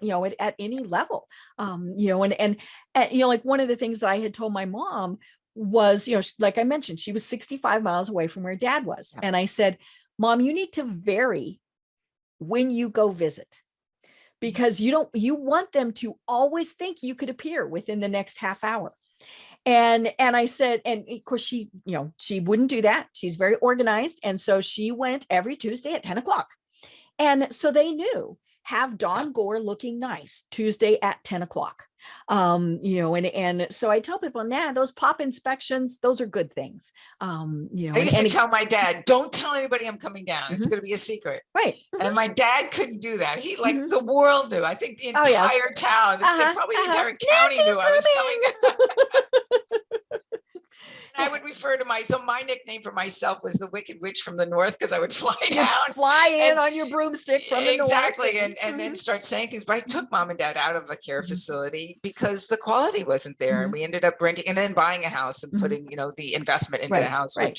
S2: any level. And like one of the things that I had told my mom was, like I mentioned, she was 65 miles away from where dad was.
S3: Yeah.
S2: And I said, Mom, you need to vary when you go visit, because you want them to always think you could appear within the next half hour. And I said, and of course she wouldn't do that. She's very organized. And so she went every Tuesday at 10 o'clock. And so they knew, have Dawn
S3: Yeah.
S2: Gore looking nice Tuesday at 10 o'clock. And so I tell people, those pop inspections, those are good things.
S3: I used to tell my dad, don't tell anybody I'm coming down. It's
S2: Mhm.
S3: going to be a secret.
S2: Right.
S3: And my dad couldn't do that. He
S2: Mhm.
S3: the world knew. I think the
S2: Oh, yes.
S3: entire town, probably the entire county
S2: Nancy's
S3: knew I was coming.
S2: coming.
S3: I would refer to so my nickname for myself was the Wicked Witch from the North, because I would fly
S2: You'd
S3: down
S2: fly in
S3: and
S2: on your broomstick from the north.
S3: exactly, and then start saying things. But I took mom and dad out of a care facility because the quality wasn't there, and we ended up renting and then buying a house and putting, the investment into the
S2: Right,
S3: house,
S2: right.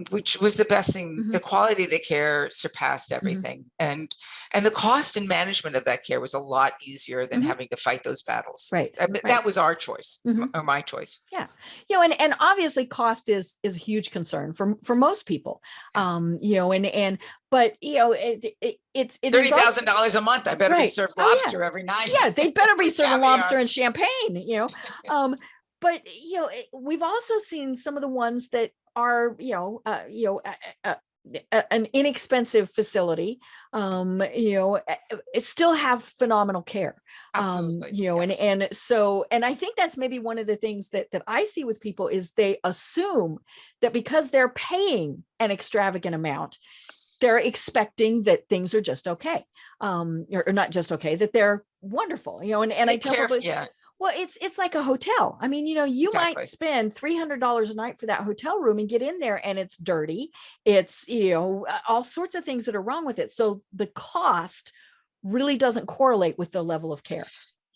S3: which was the best thing. The quality of the care surpassed everything, and the cost and management of that care was a lot easier than having to fight those battles.
S2: Right,
S3: I mean,
S2: right.
S3: that was our choice, or my choice.
S2: Yeah. And obviously cost is a huge concern for most people. But it's
S3: $30,000 a month. I better be served lobster every night.
S2: Yeah, they better be serving
S3: Caviar.
S2: lobster and champagne, but we've also seen some of the ones that are an inexpensive facility, it still have phenomenal care.
S3: Absolutely.
S2: Yes. And I think that's maybe one of the things that I see with people is they assume that because they're paying an extravagant amount, they're expecting that things are just okay, or not just okay, that they're wonderful, and I tell people, well, it's like a hotel. I mean, you might spend $300 a night for that hotel room and get in there and it's dirty. It's, all sorts of things that are wrong with it. So the cost really doesn't correlate with the level of care.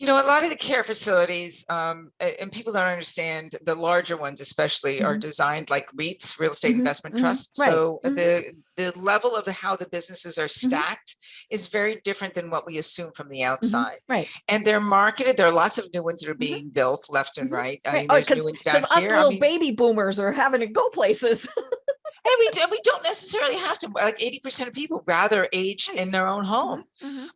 S3: A lot of the care facilities, and people don't understand, the larger ones especially are designed like REITs, real estate investment trusts.
S2: Right.
S3: So the level of how the businesses are stacked is very different than what we assume from the outside.
S2: Right.
S3: And they're marketed. There are lots of new ones that are being built left and right. I mean, there's new ones down
S2: us
S3: here.
S2: Little baby boomers are having to go places.
S3: And we don't necessarily have to. Like 80% of people rather age in their own home,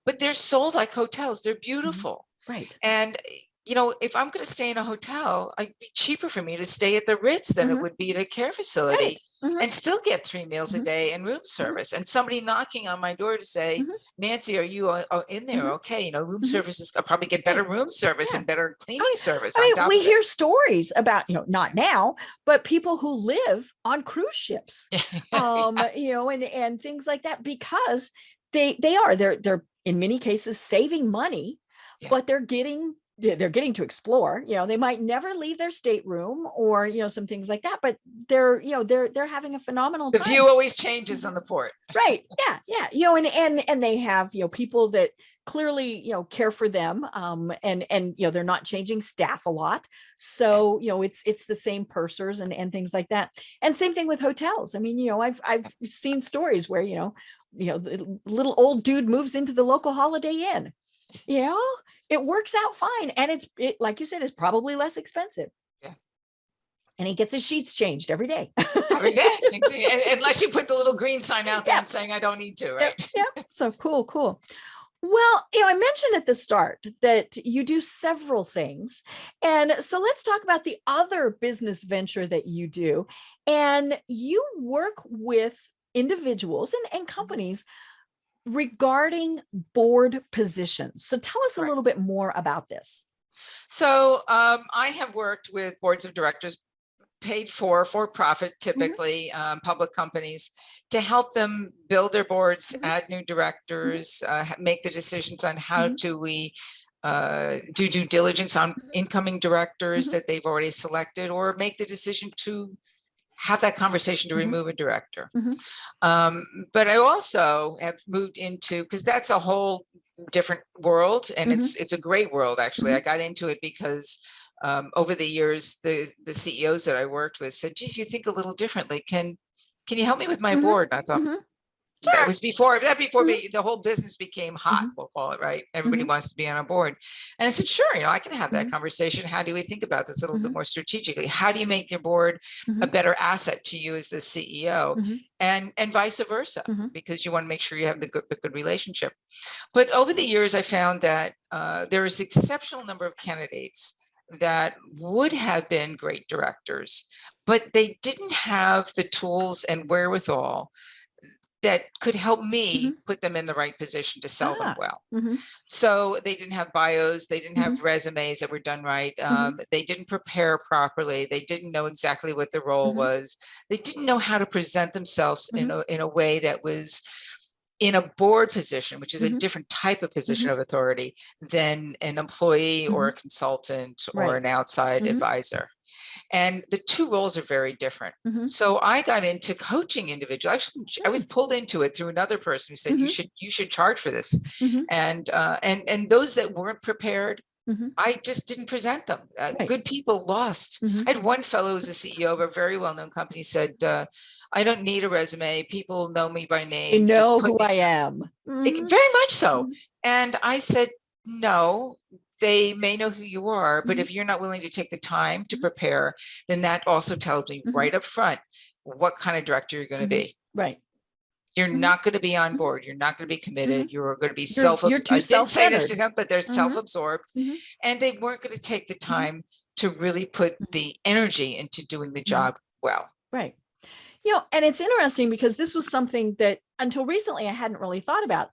S3: but they're sold like hotels. They're beautiful.
S2: Right.
S3: And, if I'm going to stay in a hotel, it'd be cheaper for me to stay at the Ritz than it would be at a care facility, and still get 3 meals a day and room service. And somebody knocking on my door to say, Nancy, are you in there? Okay. Room services, I'll probably get better room service and better cleaning service.
S2: I mean, we hear stories about, not now, but people who live on cruise ships, and things like that, because they're in many cases saving money, but they're getting to explore. They might never leave their stateroom or some things like that, but they're having a phenomenal time.
S3: The view always changes on the port.
S2: Right. Yeah. And they have people that clearly care for them, and they're not changing staff a lot, so it's the same pursers and things like that. And same thing with hotels. I mean, I've seen stories where the little old dude moves into the local Holiday Inn. It works out fine, and it like you said, it's probably less expensive. And he gets his sheets changed every day.
S3: Every day, unless you put the little green sign out there and saying I don't need to, right?
S2: So cool. Well, I mentioned at the start that you do several things, and so let's talk about the other business venture that you do. And you work with individuals and companies regarding board positions. So tell us a little bit more about this.
S3: So I have worked with boards of directors, paid for profit, typically public companies, to help them build their boards, add new directors, make the decisions on how do we do due diligence on incoming directors that they've already selected, or make the decision to have that conversation to remove a director. But I also have moved into, because that's a whole different world, and it's a great world, actually. I got into it because over the years, the CEOs that I worked with said, geez, you think a little differently. Can you help me with my board? And I thought, that was before the whole business became hot, we'll call it, right? Everybody wants to be on a board. And I said, sure, I can have that conversation. How do we think about this a little bit more strategically? How do you make your board a better asset to you as the CEO, and vice versa, because you want to make sure you have the good relationship. But over the years, I found that there is an exceptional number of candidates that would have been great directors, but they didn't have the tools and wherewithal that could help me put them in the right position to sell them well. So they didn't have bios, they didn't have resumes that were done right. They didn't prepare properly. They didn't know exactly what the role was. They didn't know how to present themselves in a way that was in a board position, which is a
S2: Mhm.
S3: different type of position of authority than an employee or a consultant or
S2: Right.
S3: an outside
S2: Mhm.
S3: advisor. And the two roles are very different.
S2: Mhm.
S3: So I got into coaching individuals. Actually, I was pulled into it through another person who said,
S2: Mhm.
S3: you should charge for this.
S2: Mhm.
S3: And those that weren't prepared,
S2: Mhm.
S3: I just didn't present them.
S2: Right.
S3: Good people lost.
S2: Mhm.
S3: I had one fellow who was the CEO of a very well-known company said, I don't need a resume. People know me by
S2: They
S3: name. Just
S2: know
S3: put
S2: who
S3: me.
S2: I am. Mhm.
S3: Very much so.
S2: Mhm.
S3: And I said, no, they may know who you are, but
S2: Mhm.
S3: if you're not willing to take the time to
S2: Mhm.
S3: prepare, then that also tells me
S2: Mhm.
S3: right up front what kind of director you're going to
S2: Mhm.
S3: be.
S2: Right.
S3: You're
S2: Mhm.
S3: not going to be on
S2: Mhm.
S3: board. You're not going to be committed.
S2: Mhm.
S3: You're going to be
S2: You're too
S3: I didn't say this
S2: self-centered.
S3: to them, but they're
S2: Mhm.
S3: self-absorbed,
S2: Mhm.
S3: and they weren't going to take the
S2: Mhm.
S3: time to really put
S2: Mhm.
S3: the energy into doing the
S2: Mhm.
S3: job well.
S2: Right. And it's interesting because this was something that until recently I hadn't really thought about.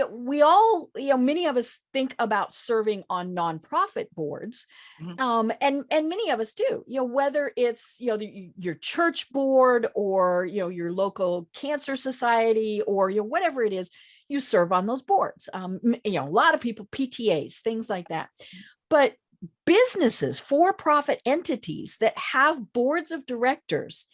S2: We all, many of us think about serving on nonprofit boards.
S3: Mhm.
S2: And many of us do, whether it's, your church board or, your local cancer society or, whatever it is, you serve on those boards. A lot of people, PTAs, things like that. But businesses, for-profit entities that have boards of directors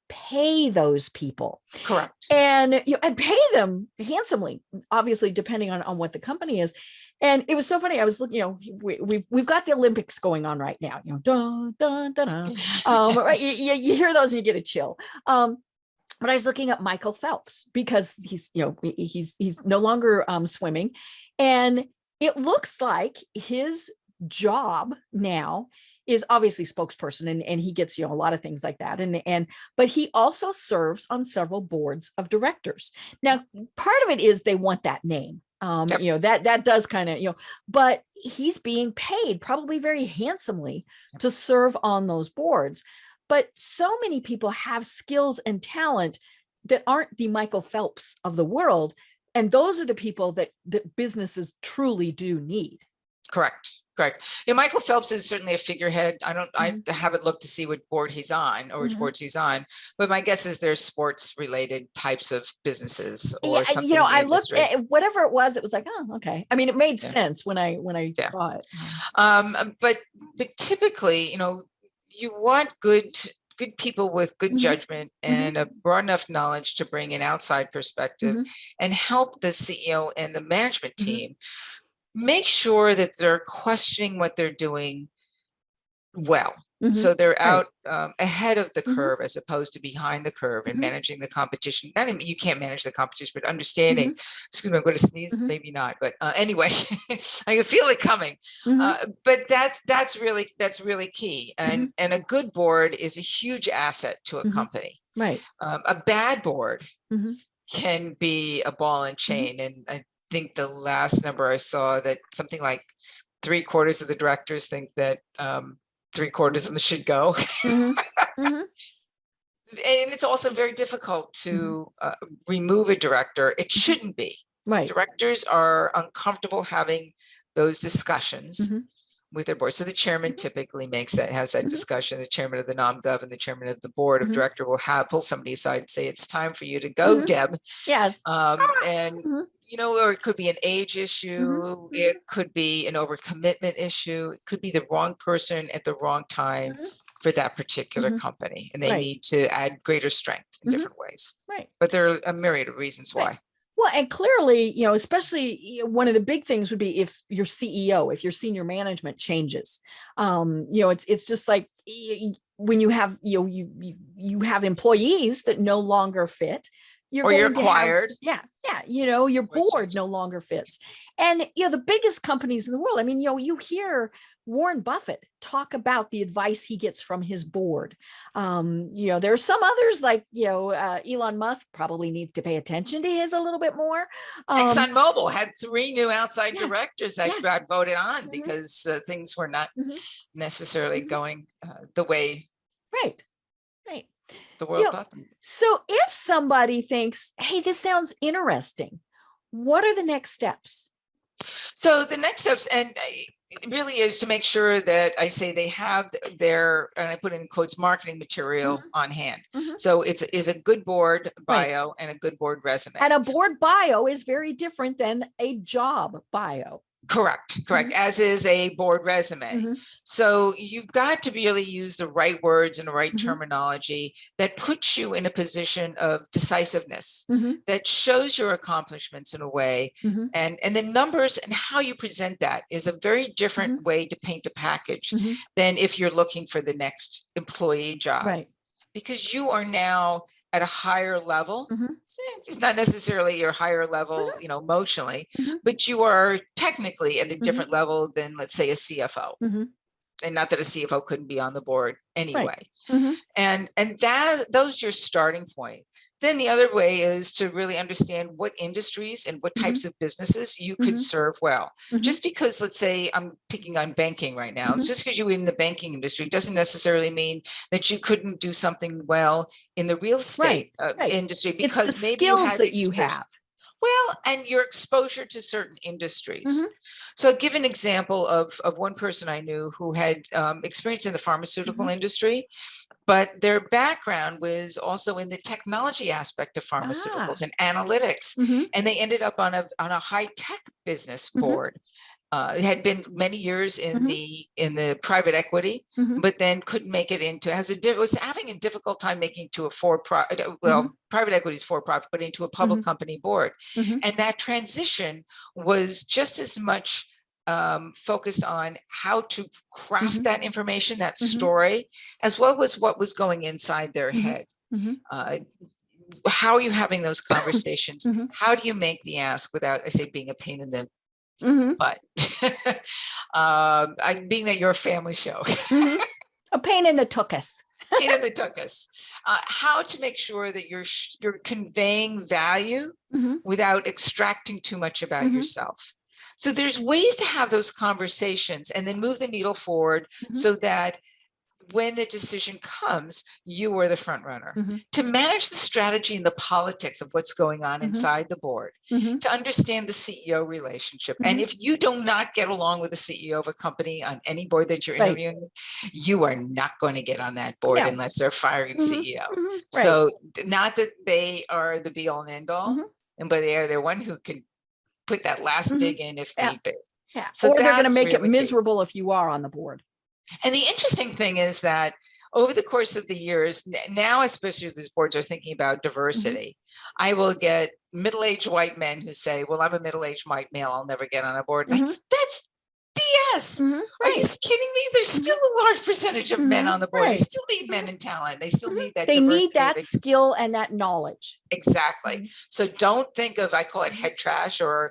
S2: pay those people
S3: Correct.
S2: and and pay them handsomely, obviously depending on what the company is. And it was so funny. I was looking, we've got the Olympics going on right now, dun, dun, dun, dun. Right, you hear those and you get a chill. But I was looking at Michael Phelps because he's no longer swimming, and it looks like his job now is obviously spokesperson, and he gets a lot of things like that, and but he also serves on several boards of directors. Now, part of it is they want that name.
S3: Yep.
S2: That does kind of, but he's being paid probably very handsomely to serve on those boards. But so many people have skills and talent that aren't the Michael Phelps of the world. And those are the people that businesses truly do need.
S3: Correct. Correct. Michael Phelps is certainly a figurehead. I
S2: Mhm.
S3: haven't looked to see what board he's on or which
S2: Mhm.
S3: boards he's on, but my guess is there's sports related types of businesses
S2: Yeah,
S3: or something in the
S2: I looked
S3: industry.
S2: at whatever it was. It was like, oh, okay. I mean, it made
S3: Yeah.
S2: sense when I
S3: Yeah.
S2: saw it.
S3: But typically, you want good people with good
S2: Mhm.
S3: judgment
S2: Mhm.
S3: and a broad enough knowledge to bring an outside perspective
S2: Mhm.
S3: and help the CEO and the management
S2: Mhm.
S3: team make sure that they're questioning what they're doing well.
S2: Mhm.
S3: So they're
S2: Right.
S3: out ahead of the
S2: Mhm.
S3: curve as opposed to behind the curve and
S2: Mhm.
S3: managing the competition. I mean, you can't manage the competition, but understanding,
S2: Mhm.
S3: excuse me, I'm going to sneeze,
S2: Mhm.
S3: maybe not, but anyway, I can feel it coming.
S2: Mhm.
S3: But that's really key.
S2: Mhm.
S3: And a good board is a huge asset to a
S2: Mhm.
S3: company.
S2: Right.
S3: A bad board
S2: Mhm.
S3: can be a ball and
S2: Mhm.
S3: chain. And I think the last number I saw that something like 3/4 of the directors think that 3/4 of them should go.
S2: Mhm. Mhm.
S3: And it's also very difficult
S2: Mhm.
S3: to remove a director. It
S2: Mhm.
S3: shouldn't be.
S2: Right.
S3: Directors are uncomfortable having those discussions
S2: Mhm.
S3: with their board. So the chairman
S2: Mhm.
S3: typically has that
S2: Mhm.
S3: discussion. The chairman of the nom-gov and the chairman of the board of
S2: Mhm.
S3: director will pull somebody aside and say, it's time for you to go,
S2: Mhm.
S3: Deb.
S2: Yes.
S3: And
S2: Mhm.
S3: or it could be an age
S2: Mhm.
S3: issue, it could be an overcommitment issue, it could be the wrong person at the wrong time
S2: Mhm.
S3: for that particular
S2: Mhm.
S3: company, and they
S2: Right.
S3: need to add greater strength in
S2: Mhm.
S3: different ways.
S2: Right.
S3: But there are a myriad of reasons
S2: Right.
S3: why.
S2: Well, and clearly, especially one of the big things would be if your CEO, if your senior management changes. It's just like when you have you have employees that no longer fit, you're
S3: Or you're
S2: going to have
S3: acquired.
S2: your board
S3: Questions.
S2: no longer fits. And the biggest companies in the world, I mean, you hear Warren Buffett talk about the advice he gets from his board. There are some others like Elon Musk probably needs to pay attention to his a little bit more.
S3: ExxonMobil had 3 new outside
S2: Yeah,
S3: directors that
S2: yeah.
S3: got voted on
S2: Mhm.
S3: because things were not
S2: Mhm.
S3: necessarily
S2: Mhm.
S3: going the way
S2: Right, right.
S3: the
S2: You
S3: world
S2: know,
S3: thought them.
S2: so if somebody thinks, hey, this sounds interesting, what are the next steps?
S3: So the next steps, and it really is to make sure that I say they have their, and I put in quotes, marketing material on hand. So it's a good board bio and a good board resume.
S2: And a board bio is very different than a job bio.
S3: Correct. As is a board resume. So you've got to really use the right words and the right terminology that puts you in a position of decisiveness, that shows your accomplishments in a way. And the numbers and how you present that is a very different way to paint a package than if you're looking for the next employee job.
S2: Right.
S3: Because you are now at a higher level. It's not necessarily your higher level, emotionally, but you are technically at a different level than, let's say, a CFO. And not that a CFO couldn't be on the board anyway. And those your starting point. Then the other way is to really understand what industries and what types of businesses you could serve well. Just because, let's say, I'm picking on banking right now, just because you're in the banking industry doesn't necessarily mean that you couldn't do something well in the real estate industry, because
S2: it's the
S3: maybe
S2: skills that you have.
S3: Well, and your exposure to certain industries. So I'll give an example of one person I knew who had experience in the pharmaceutical industry, but their background was also in the technology aspect of pharmaceuticals and analytics. And they ended up on a high-tech business board. It had been many years in the private equity, but then couldn't make it into, was having a difficult time making to a private equity is for-profit, but into a public company board. And that transition was just as much focused on how to craft that information, that story, as well as what was going inside their head. How are you having those conversations? How do you make the ask without, I say, being a pain in the but being that you're a family show,
S2: a pain in the tuchus.
S3: How to make sure that you're conveying value without extracting too much about yourself. So there's ways to have those conversations and then move the needle forward so that when the decision comes, you are the front runner. To manage the strategy and the politics of what's going on inside the board, to understand the CEO relationship. And if you do not get along with the CEO of a company on any board that you're interviewing, you are not going to get on that board unless they're firing the CEO. So not that they are the be all and end all, but they're one who can put that last dig in if need be. So
S2: or they're going to make
S3: really
S2: it miserable if you are on the board.
S3: And the interesting thing is that over the course of the years, now, especially if these boards are thinking about diversity, I will get middle-aged white men who say, well, I'm a middle-aged white male, I'll never get on a board. That's BS. Are you kidding me? There's still a large percentage of men on the board. They still need men and talent. They still need that diversity.
S2: They need that skill and that knowledge.
S3: Exactly. So don't think of, I call it head trash, or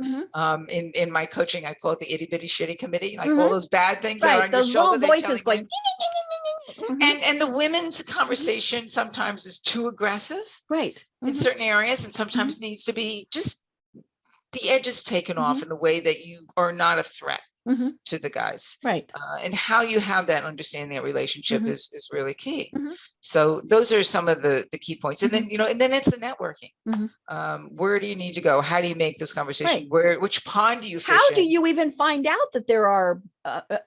S3: in my coaching, I call it the itty bitty shitty committee, like all those bad things that are on
S2: those
S3: your shoulder.
S2: Little voices going.
S3: And the women's conversation sometimes is too aggressive, in certain areas, and sometimes needs to be just the edges taken off in a way that you are not a threat to the guys. And how you have that understanding, that relationship is really key. So those are some of the key points. And then, and then it's the networking. Where do you need to go? How do you make this conversation? Which pond do you fish
S2: How
S3: in?
S2: do you even find out that there are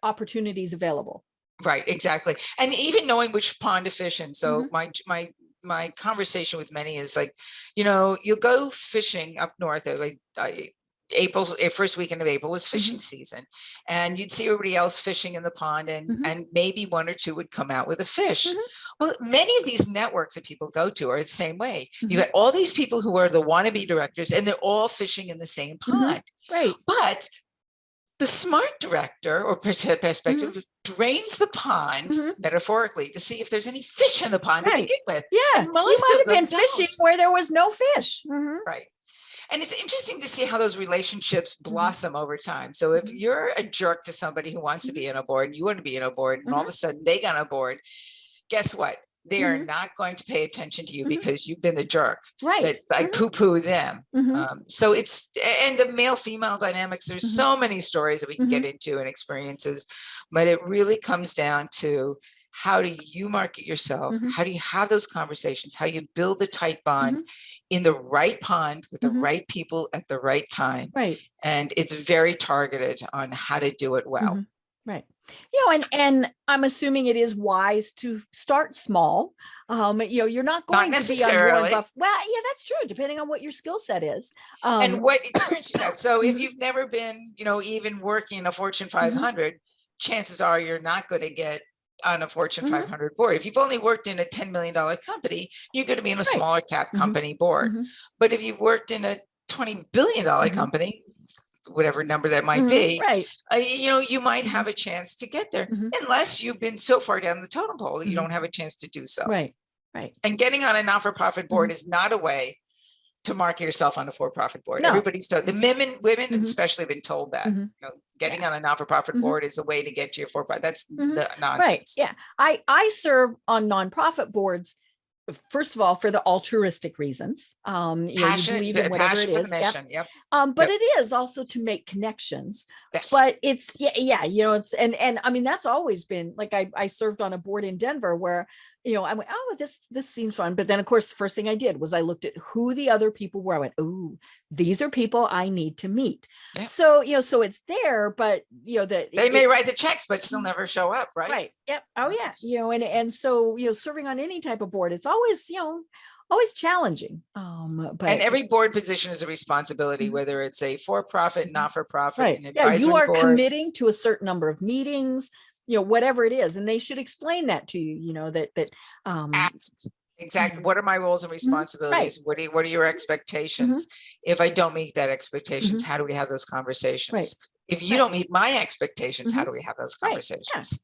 S2: opportunities available?
S3: Right, exactly. And even knowing which pond to fish in. So my conversation with many is like, you'll go fishing up north. First weekend of April was fishing season, and you'd see everybody else fishing in the pond, and maybe one or two would come out with a fish. Well, many of these networks that people go to are the same way. You got all these people who are the wannabe directors, and they're all fishing in the same pond. But the smart director or perspective drains the pond metaphorically to see if there's any fish in the pond to begin with.
S2: And most you might have been fishing where there was no fish.
S3: Right. And it's interesting to see how those relationships blossom over time. So if you're a jerk to somebody who wants to be on a board, you want to be on a board, and all of a sudden they got on a board, guess what? They are not going to pay attention to you because you've been the jerk. That I poo-poo them. So it's, and the male-female dynamics, there's so many stories that we can get into and experiences, but it really comes down to, how do you market yourself? How do you have those conversations? How you build the tight bond in the right pond with the right people at the right time? And it's very targeted on how to do it well.
S2: Right. And I'm assuming it is wise to start small. You're not going to be on Warren
S3: necessarily.
S2: Buffett. Well, yeah, that's true, depending on what your skill set is.
S3: And what experience you had. So if
S2: Mhm.
S3: you've never been, even working a Fortune
S2: Mhm.
S3: 500, chances are you're not going to get on a Fortune
S2: Mhm.
S3: 500 board. If you've only worked in a $10 million company, you're going to be in a
S2: Right.
S3: smaller cap
S2: Mhm.
S3: company board.
S2: Mhm.
S3: But if you've worked in a $20 billion
S2: Mhm.
S3: company, whatever number that might
S2: Mhm.
S3: be,
S2: Right.
S3: you might
S2: Mhm.
S3: have a chance to get there,
S2: Mhm.
S3: unless you've been so far down the totem pole that you
S2: Mhm.
S3: don't have a chance to do so.
S2: Right. Right.
S3: And getting on a not-for-profit board
S2: Mhm.
S3: is not a way to market yourself on a for-profit board.
S2: No.
S3: Everybody's told, the women
S2: Mhm.
S3: especially have been told that,
S2: Mhm.
S3: getting
S2: Yeah.
S3: on a not-for-profit
S2: Mhm.
S3: board is a way to get to your for-profit. That's
S2: Mhm. Right.
S3: nonsense.
S2: Yeah. I serve on nonprofit boards. First of all, for the altruistic reasons, you believe in whatever it
S3: Passion for the
S2: is. Yep.
S3: mission. Yep.
S2: But
S3: Yep.
S2: it is also to make connections.
S3: Yes.
S2: But it's it's and I mean that's always been like I served on a board in Denver where I went, oh, this seems fun. But then of course the first thing I did was I looked at who the other people were. I went, oh, these are people I need to meet.
S3: Yep.
S2: So so it's there, but that
S3: they may write the checks, but still never show up, right?
S2: Right. Yep. Oh yeah. And so serving on any type of board, it's always always challenging. But
S3: And every board position is a responsibility,
S2: Mhm.
S3: whether it's a for-profit,
S2: Mhm.
S3: not-for-profit,
S2: Right.
S3: an
S2: Yeah, you
S3: advisory
S2: are
S3: board.
S2: committing to a certain number of meetings, whatever it is, and they should explain that to you. That
S3: Exactly.
S2: Mhm.
S3: What are my roles and
S2: Right.
S3: responsibilities? What are your expectations? If I don't meet that expectations,
S2: Mhm.
S3: how do we have those conversations?
S2: Right.
S3: If you
S2: Right.
S3: don't meet my expectations, how
S2: Mhm.
S3: do we have those
S2: Right. Yeah.
S3: conversations?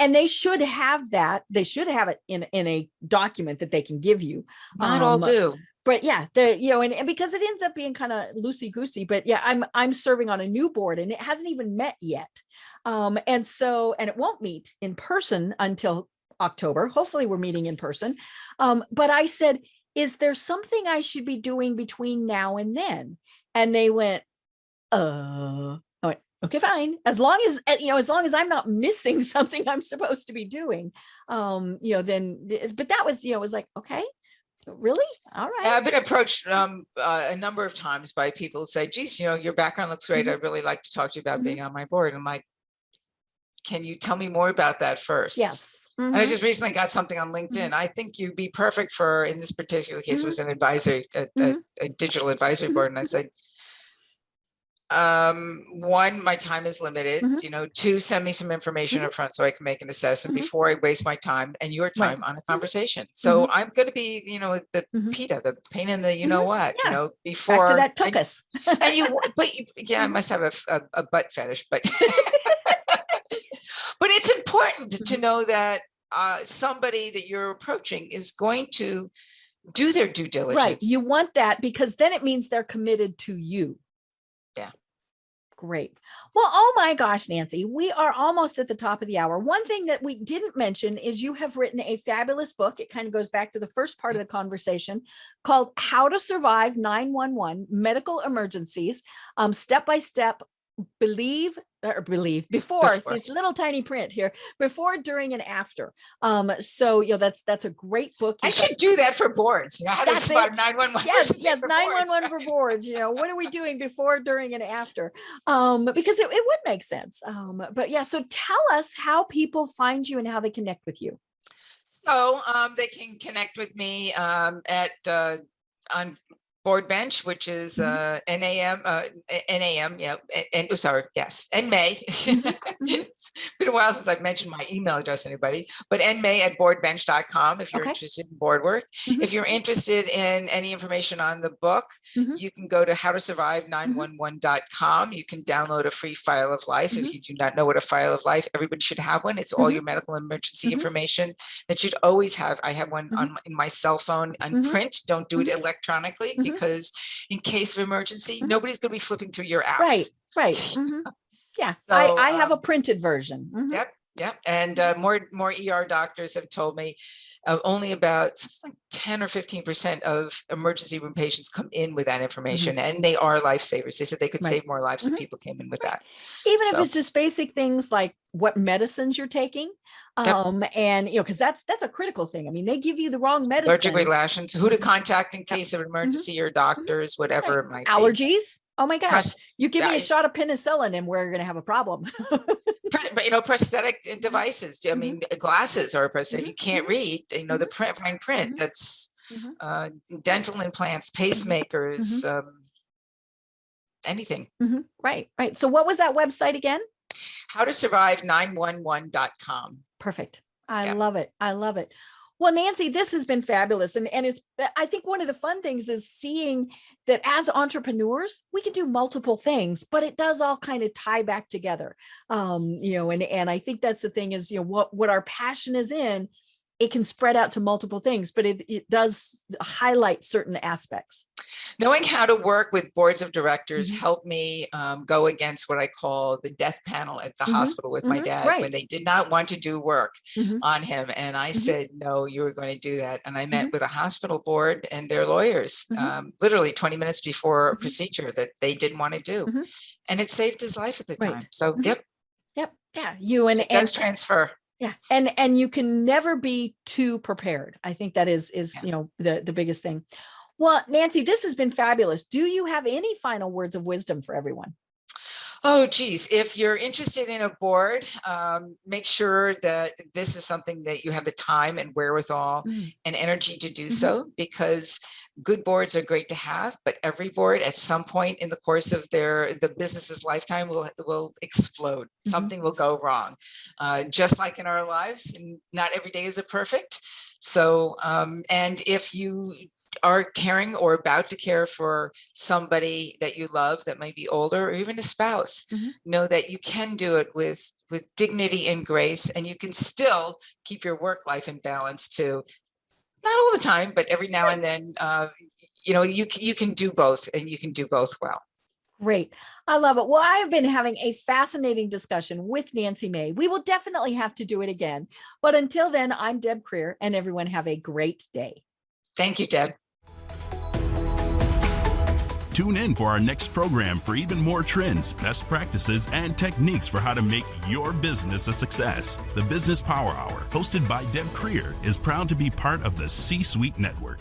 S2: And they should have that. They should have it in a document that they can give you.
S3: Not all do.
S2: But yeah, and because it ends up being kind of loosey goosey. But yeah, I'm serving on a new board and it hasn't even met yet. And it won't meet in person until October. Hopefully we're meeting in person. But I said, is there something I should be doing between now and then? And they went, I went, okay, fine. As long as I'm not missing something I'm supposed to be doing, then, but that was, it was like, okay, really? All right.
S3: I've been approached a number of times by people who say, geez, your background looks great.
S2: Mhm.
S3: I'd really like to talk to you about
S2: Mhm.
S3: being on my board. I'm like, can you tell me more about that first?
S2: Yes.
S3: And I
S2: Mhm.
S3: just recently got something on LinkedIn.
S2: Mhm.
S3: I think you'd be perfect for, in this particular case, it was an advisory,
S2: Mhm.
S3: a digital advisory
S2: Mhm.
S3: board. And I said, one, my time is limited,
S2: Mhm.
S3: two, send me some information
S2: Mhm.
S3: up front so I can make an assessment
S2: Mhm.
S3: before I waste my time and your
S2: Right.
S3: time on a
S2: Mhm.
S3: conversation. So
S2: Mhm.
S3: I'm going to be, the
S2: Mhm.
S3: PETA, the pain in the,
S2: Mhm.
S3: what,
S2: Yeah. Back to
S3: before,
S2: that took us.
S3: and yeah, I
S2: Mhm.
S3: must have a butt fetish, but, but it's important to
S2: Mhm.
S3: know that somebody that you're approaching is going to do their due
S2: Right.
S3: diligence.
S2: You want that because then it means they're committed to you.
S3: Yeah.
S2: Great. Well, oh my gosh, Nancy, we are almost at the top of the hour. One thing that we didn't mention is you have written a fabulous book. It kind of goes back to the first part of the conversation called How to Survive 911 Medical Emergencies, step by step. Believe before. See, it's little tiny print here, before, during, and after. So that's a great book.
S3: I should do that for boards. How to survive 911.
S2: Yes, 911 for boards. What are we doing before, during, and after? Because it would make sense. But yeah, so tell us how people find you and how they connect with you.
S3: So they can connect with me at on Board Bench, which is NAM, yeah, and sorry, yes, NMay. It's been a while since I've mentioned my email address to anybody, but nmay@boardbench.com if you're interested in board work. If you're interested in any information on the book, you can go to howtosurvive911.com. You can download a free file of life. If you do not know what a file of life, everybody should have one. It's all your medical emergency information that you'd always have. I have one in my cell phone on print. Don't do it electronically because in case of emergency, nobody's going to be flipping through your apps.
S2: Right. Yeah, so, I have a printed version.
S3: Yep. And more ER doctors have told me only about something like 10 or 15% of emergency room patients come in with that information, and they are lifesavers. They said they could save more lives if people came in with that.
S2: Even if it's just basic things like what medicines you're taking, and because that's a critical thing. I mean, they give you the wrong medicine.
S3: Allergic reactions, who to contact in case of emergency, or doctors, whatever it might be.
S2: Allergies. Oh my gosh, you give me a shot of penicillin and we're going to have a problem.
S3: prosthetic devices. I mean, glasses are a prosthetic. If you can't read, the fine print, that's dental implants, pacemakers, anything.
S2: Right. So what was that website again?
S3: howtosurvive911.com.
S2: Perfect. I love it. Well, Nancy, this has been fabulous. And I think one of the fun things is seeing that as entrepreneurs, we can do multiple things, but it does all kind of tie back together. And I think that's the thing is, what our passion is in, it can spread out to multiple things, but it does highlight certain aspects.
S3: Knowing how to work with boards of directors helped me go against what I call the death panel at the hospital with my dad when they did not want to do work on him. And I said, no, you were going to do that. And I met with a hospital board and their lawyers literally 20 minutes before a procedure that they didn't want to do. And it saved his life at the time. So, yep. Yeah. It does transfer.
S2: Yeah. And you can never be too prepared. I think that is the biggest thing. Well, Nancy, this has been fabulous. Do you have any final words of wisdom for everyone?
S3: Oh, geez. If you're interested in a board, make sure that this is something that you have the time and wherewithal and energy to do so, because good boards are great to have, but every board at some point in the course of the business's lifetime will explode. Something will go wrong, just like in our lives. And not every day is it perfect. So, and if you are caring or about to care for somebody that you love that might be older, or even a spouse, know that you can do it with dignity and grace, and you can still keep your work life in balance too. Not all the time, but every now and then, you can do both, and you can do both well.
S2: Great. I love it. Well, I have been having a fascinating discussion with Nancy May. We will definitely have to do it again. But until then, I'm Deb Creer, and everyone have a great day.
S3: Thank you, Deb.
S1: Tune in for our next program for even more trends, best practices, and techniques for how to make your business a success. The Business Power Hour, hosted by Deb Creer, is proud to be part of the C-Suite Network.